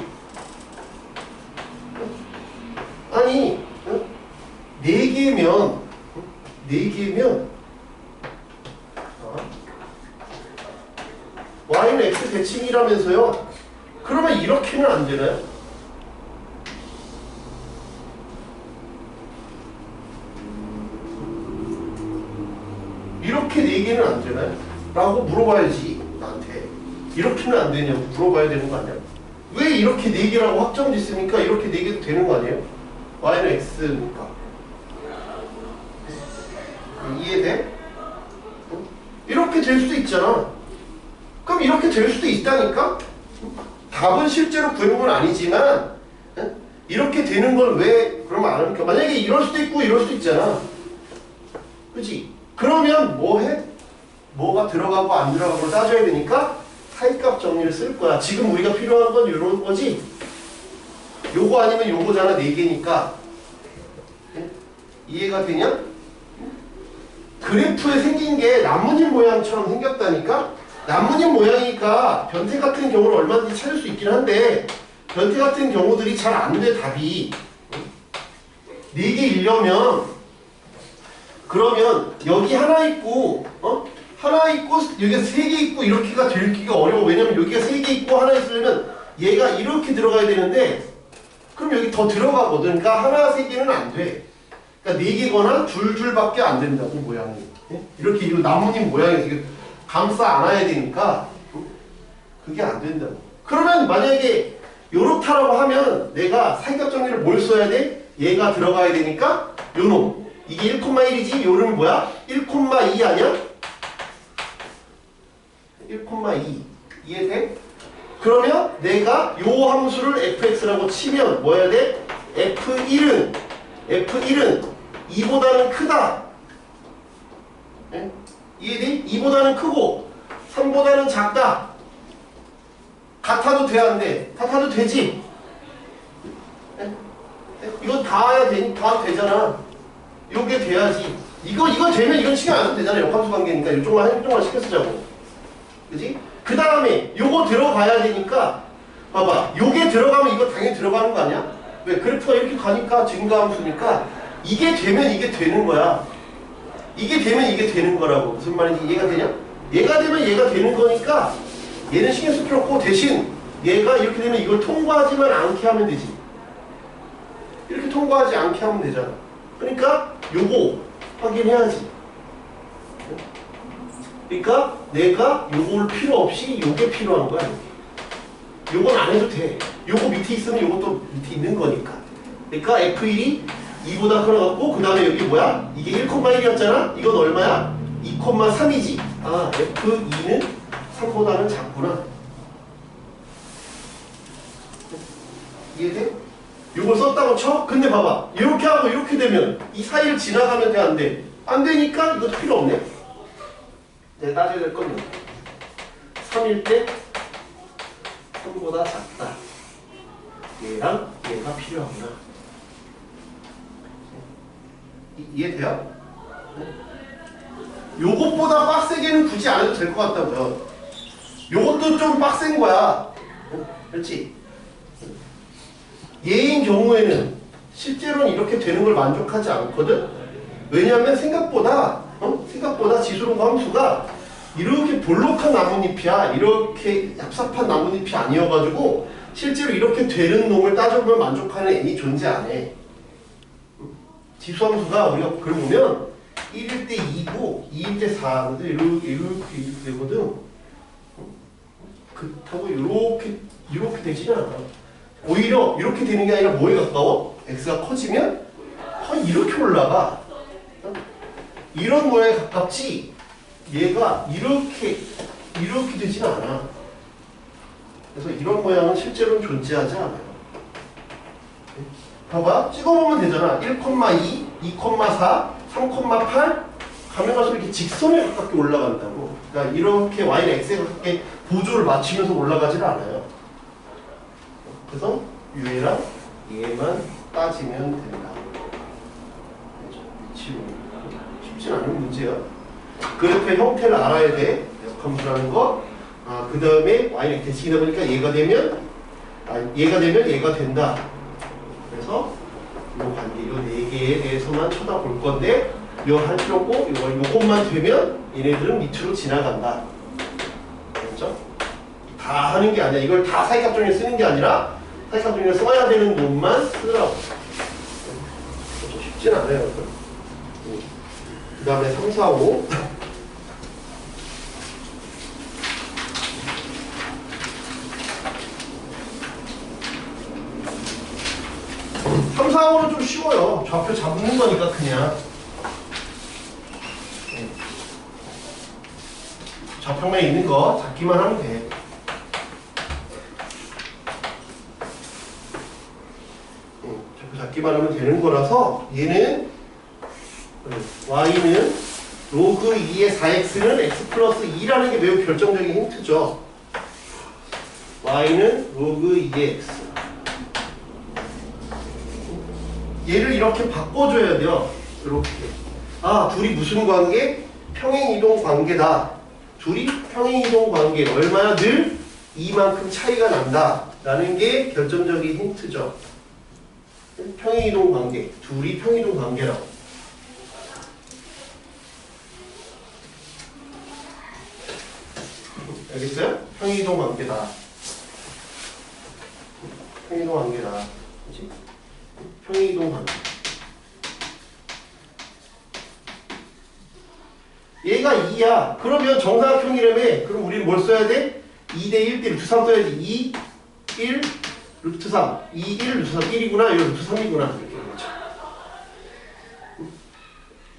A: 아니 4개면 y는 x 대칭이라면서요. 그러면 이렇게는 안 되나요? 이렇게 4개는 안 되나요? 라고 물어봐야지 나한테. 이렇게는 안 되냐고 물어봐야 되는 거 아니야? 왜 이렇게 4개라고 확정짓습니까? 이렇게 4개도 되는 거 아니에요? y는 x니까. 이해돼? 이렇게 될 수도 있잖아. 그럼 이렇게 될 수도 있다니까? 답은 실제로 구해본 건 아니지만 이렇게 되는 걸 왜 그러면 안 합니까? 만약에 이럴 수도 있고 이럴 수도 있잖아. 그치? 그러면 뭐 해? 뭐가 들어가고 안 들어가고 따져야 되니까 사이값 정리를 쓸 거야. 지금 우리가 필요한 건 이런 거지. 요거 아니면 요거잖아. 4개니까. 이해가 되냐? 그래프에 생긴 게 나뭇잎 모양처럼 생겼다니까? 나뭇잎 모양이니까 변태 같은 경우를 얼마든지 찾을 수 있긴 한데 변태 같은 경우들이 잘 안 돼. 답이 4개이려면 그러면 여기 하나 있고 하나 있고 여기가 3개 있고 이렇게가 되기가 어려워. 왜냐면 여기가 3개 있고 하나 있으려면 얘가 이렇게 들어가야 되는데 그럼 여기 더 들어가거든. 그러니까 하나 3개는 안 돼. 그러니까 4개거나 줄줄밖에 안 된다고 모양이. 이렇게 이 나뭇잎 모양이 되게 감싸 안아야 되니까 그게 안 된다고. 그러면 만약에 요렇다라고 하면 내가 사이값 정리를 뭘 써야 돼? 얘가 들어가야 되니까 요놈. 이게 1,1이지? 요놈이 뭐야? 1,2 아니야? 1,2 이해돼? 그러면 내가 요 함수를 fx라고 치면 뭐 해야 돼? f1은 2보다는 크다. 네? 이해돼? 2보다는 크고 3보다는 작다. 같아도 돼, 안 돼? 같아도 되지? 네? 이거 다 되잖아. 요게 돼야지. 이거 되면 이건 신경 안 써도 되잖아. 역함수 관계니까 이쪽만 신경 쓰자고. 그지? 그 다음에 요거 들어가야 되니까 봐봐. 요게 들어가면 이거 당연히 들어가는 거 아니야? 왜? 그래프가 이렇게 가니까 증가함수니까 이게 되면 이게 되는 거야. 이게 되면 이게 되는 거라고. 무슨 말인지 이해가 되냐? 얘가 되면 얘가 되는 거니까 얘는 신경 쓸 필요 없고 대신 얘가 이렇게 되면 이걸 통과하지만 않게 하면 되지. 이렇게 통과하지 않게 하면 되잖아. 그러니까 요거 확인해야지. 그러니까 내가 요걸 필요 없이 요게 필요한 거야. 요건 안 해도 돼. 요거 밑에 있으면 요것도 밑에 있는 거니까. 그러니까 F1이 2보다 커나갔고 그 다음에 여기 뭐야? 이게 1,1이었잖아? 이건 얼마야? 2,3이지. 아, F2는 3보다는 작구나. 이해돼? 요걸 썼다고 쳐? 근데 봐봐. 이렇게 하고 이렇게 되면 이 사이를 지나가면 돼, 안 돼? 안 되니까 이것도 필요 없네. 내가 따져야 될 건 3일 때 3보다 작다. 얘랑 얘가 필요하구나. 이해돼요? 요것보다 빡세게는 굳이 안 해도 될 것 같다고요. 요것도 좀 빡센 거야. 그렇지? 얘인 경우에는 실제로는 이렇게 되는 걸 만족하지 않거든? 왜냐하면 생각보다 지수론과 함수가 이렇게 볼록한 나뭇잎이야. 이렇게 얍삽한 나뭇잎이 아니어가지고 실제로 이렇게 되는 놈을 따져보면 만족하는 n이 존재 안 해. 지수함수가 우리가 그걸 보면 1일 때 2고 2일 때 4. 근데 이렇게 되거든. 그렇다고 이렇게 되지는 않아. 오히려 이렇게 되는 게 아니라 뭐에 가까워? x가 커지면 거의 이렇게 올라가. 이런 거에 가깝지 얘가 이렇게 되지는 않아. 그래서 이런 모양은 실제로는 존재하지 않아요. 봐봐, 찍어보면 되잖아. 1,2, 2,4, 3,8 가면 갈수록 이렇게 직선에 가깝게 올라간다고. 그러니까 이렇게 y는 x에 가깝게 보조를 맞추면서 올라가지는 않아요. 그래서 얘랑 얘만 따지면 된다. 쉽진 않은 문제야. 그래프의 형태를 알아야 돼. 역함수라는 거. 그 다음에 y는 대칭이다 보니까 얘가 되면 얘가 된다. 그래서 이 관계, 이 네 개에 대해서만 쳐다볼 건데 이거 할 필요 없고 요것만 되면 얘네들은 밑으로 지나간다. 알겠죠? 다 하는 게 아니야. 이걸 다 사이값정리에 쓰는 게 아니라 사이값정리에 써야 되는 놈만 쓰라고. 좀 쉽진 않아요. 그 다음에 3, 4, 5 3, 4, 5는 좀 쉬워요. 좌표 잡는 거니까 그냥 좌표면에 있는 거 잡기만 하면 돼. 좌표 잡기만 하면 되는 거라서 얘는 y는 로그 2의 4x는 x 플러스 2라는 게 매우 결정적인 힌트죠. y는 로그 2의 x. 얘를 이렇게 바꿔줘야 돼요. 이렇게. 둘이 무슨 관계? 평행이동 관계다. 둘이 평행이동 관계. 얼마나 늘 이만큼 차이가 난다. 라는 게 결정적인 힌트죠. 평행이동 관계. 둘이 평행이동 관계라고. 알겠어요? 평행이동 관계다. 평행이동 관계다. 그치? 평행이동 관계. 얘가 2야. 그러면 정사각형이라며. 그럼 우리는 뭘 써야 돼? 2대 1대 루트 3 써야지. 2, 1, 루트 3. 2, 1, 루트 3. 1이구나. 이거 루트 3이구나. 이렇게 그렇죠.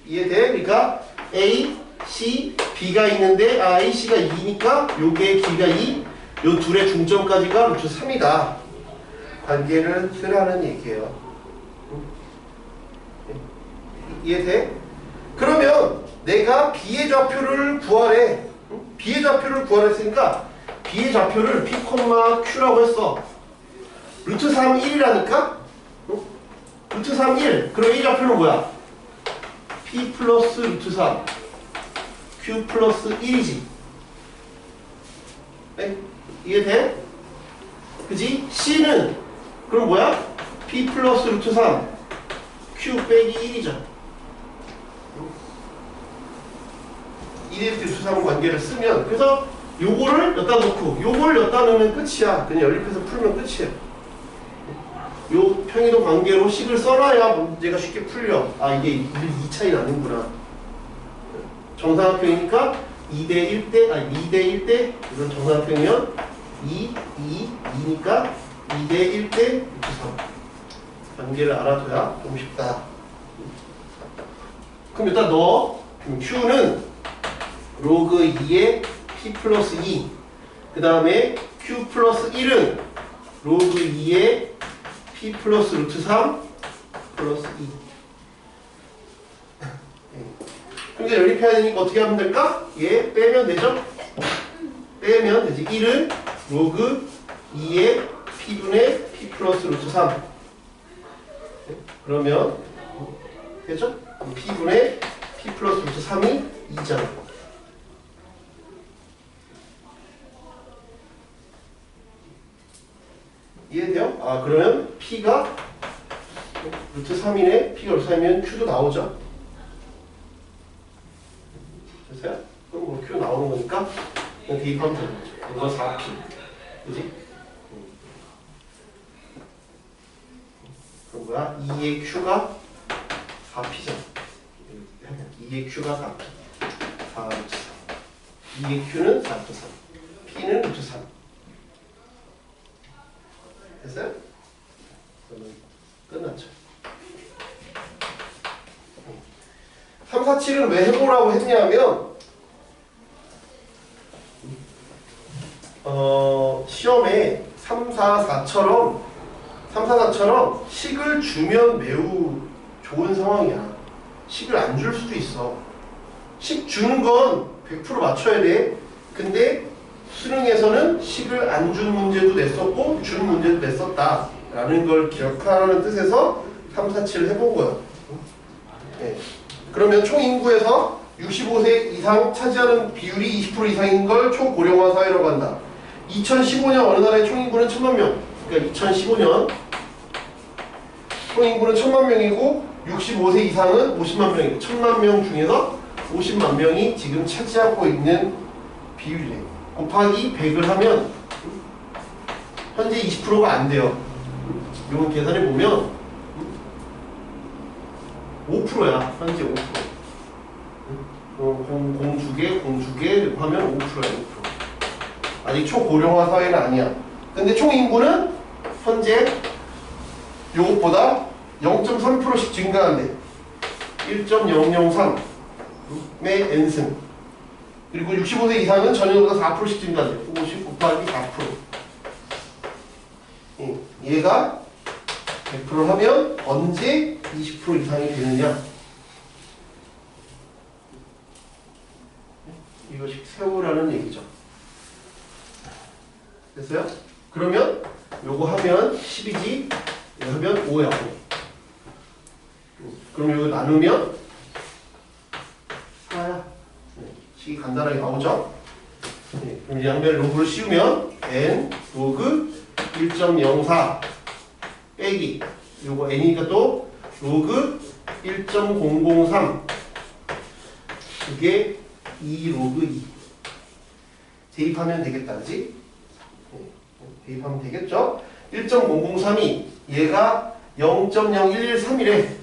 A: 이해돼? 그러니까 A, C, B가 있는데 A, C가 2니까 요게 길이가 2. 요 둘의 중점까지가 루트 3이다. 관계를 쓰라는 얘기예요. 이해돼? 그러면 내가 B의 좌표를 구하래. B의 좌표를 구하랬으니까 B의 좌표를 P, Q라고 했어. 루트 3, 1이라니까? 루트 3, 1. 그럼 이 좌표는 뭐야? P 플러스 루트 3 Q 플러스 1이지. 네? 이해돼? 그지? C는 그럼 뭐야? P 플러스 루트 3 Q 빼기 1이죠. 1대 루트 3 관계를 쓰면, 그래서 요거를 여기다 놓고 요걸 여기다 넣으면 끝이야. 그냥 연립해서 풀면 끝이야. 요 평행이동 관계로 식을 써놔야 문제가 쉽게 풀려. 이게 1, 2 차이 나는구나. 정사각형이니까 2대 1대 이건 정사각형이면 2, 2니까 2대 1대 루트 3. 관계를 알아둬야 좀 쉽다. 그럼 일단 넣어. Q는 로그 2의 P 플러스 2. 그 다음에 Q 플러스 1은 로그 2의 P 플러스 루트 3 플러스 2. 그러니까 연립해야 되니까 어떻게 하면 될까? 얘 빼면 되죠? 빼면 되지. 1은 로그 2의 P분의 P 플러스 루트 3. 그러면 되죠? P분의 P 플러스 루트 3이 2잖아. 이해돼요? 그러면 P가 루트 3이네. P가 루트 3이면 Q도 나오죠. 됐어요? 그럼 뭐 Q 나오는 거니까 그냥 대입하면 되는 거죠. 이거 4P. 그지? 그럼 뭐야? 2의 Q가 4P잖아. 2 2의 Q가 4P 4 루트 3 2의 Q는 4 루트 3 P는 루트 3 됐어요? 그러면 끝났죠. 3, 4, 7은 왜 해보라고 했냐면 시험에 3, 4, 4처럼 식을 주면 매우 좋은 상황이야. 식을 안 줄 수도 있어. 식 주는 건 100% 맞춰야 돼. 근데 수능에서는 식을 안 준 문제도 냈었고 준 문제도 냈었다 라는 걸 기억하라는 뜻에서 3, 4, 7을 해본 거야. 네. 그러면 총 인구에서 65세 이상 차지하는 비율이 20% 이상인 걸 초고령화 사회라고 한다. 2015년 어느 나라의 총 인구는 1000만 명. 그러니까 2015년 총 인구는 1000만 명이고 65세 이상은 50만 명이고 1000만 명 중에서 50만 명이 지금 차지하고 있는 비율이래. 곱하기 100을 하면 현재 20%가 안 돼요. 이건 계산해 보면 5%야. 현재 5%. 공주계 하면 5%야. 5%. 아직 초고령화 사회는 아니야. 근데 총 인구는 현재 요것보다 0.3%씩 증가한대. 1.003의 n승. 그리고 65세 이상은 전년보다 4%씩 증가한대. 50 곱하기 4%. 얘가 100%를 하면 언제 20% 이상이 되느냐? 이것이 세우라는 얘기죠. 됐어요? 그러면 요거 하면 10이지, 이거 하면 5야. 그럼 이거 나누면 4야. 식이 간단하게 나오죠? 그럼 양변 로그를 씌우면 n 로그 1.04 빼기 요거 n이니까 또 로그 1.003 그게 2 로그 2 대입하면 되겠다. 그지? 대입하면 되겠죠? 1.003이 얘가 0.0113이래.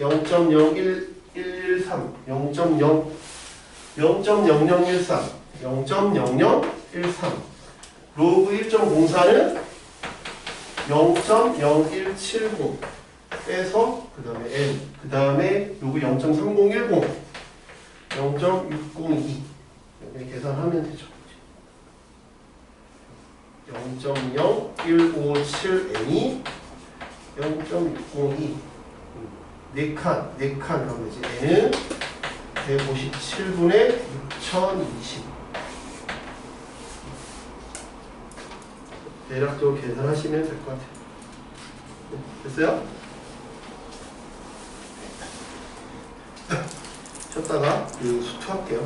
A: 0.0113 0.0013 0.0013 로그 1.04는 0.0170 빼서 그 다음에 n 그 다음에 로그 0.3010 0.602 이렇게 계산하면 되죠. 0.0157n이 0.602 4칸 하면 되지. n은 157분의 6020 대략적으로 계산하시면 될 것 같아요. 됐어요? 쳤다가 그 수투할게요.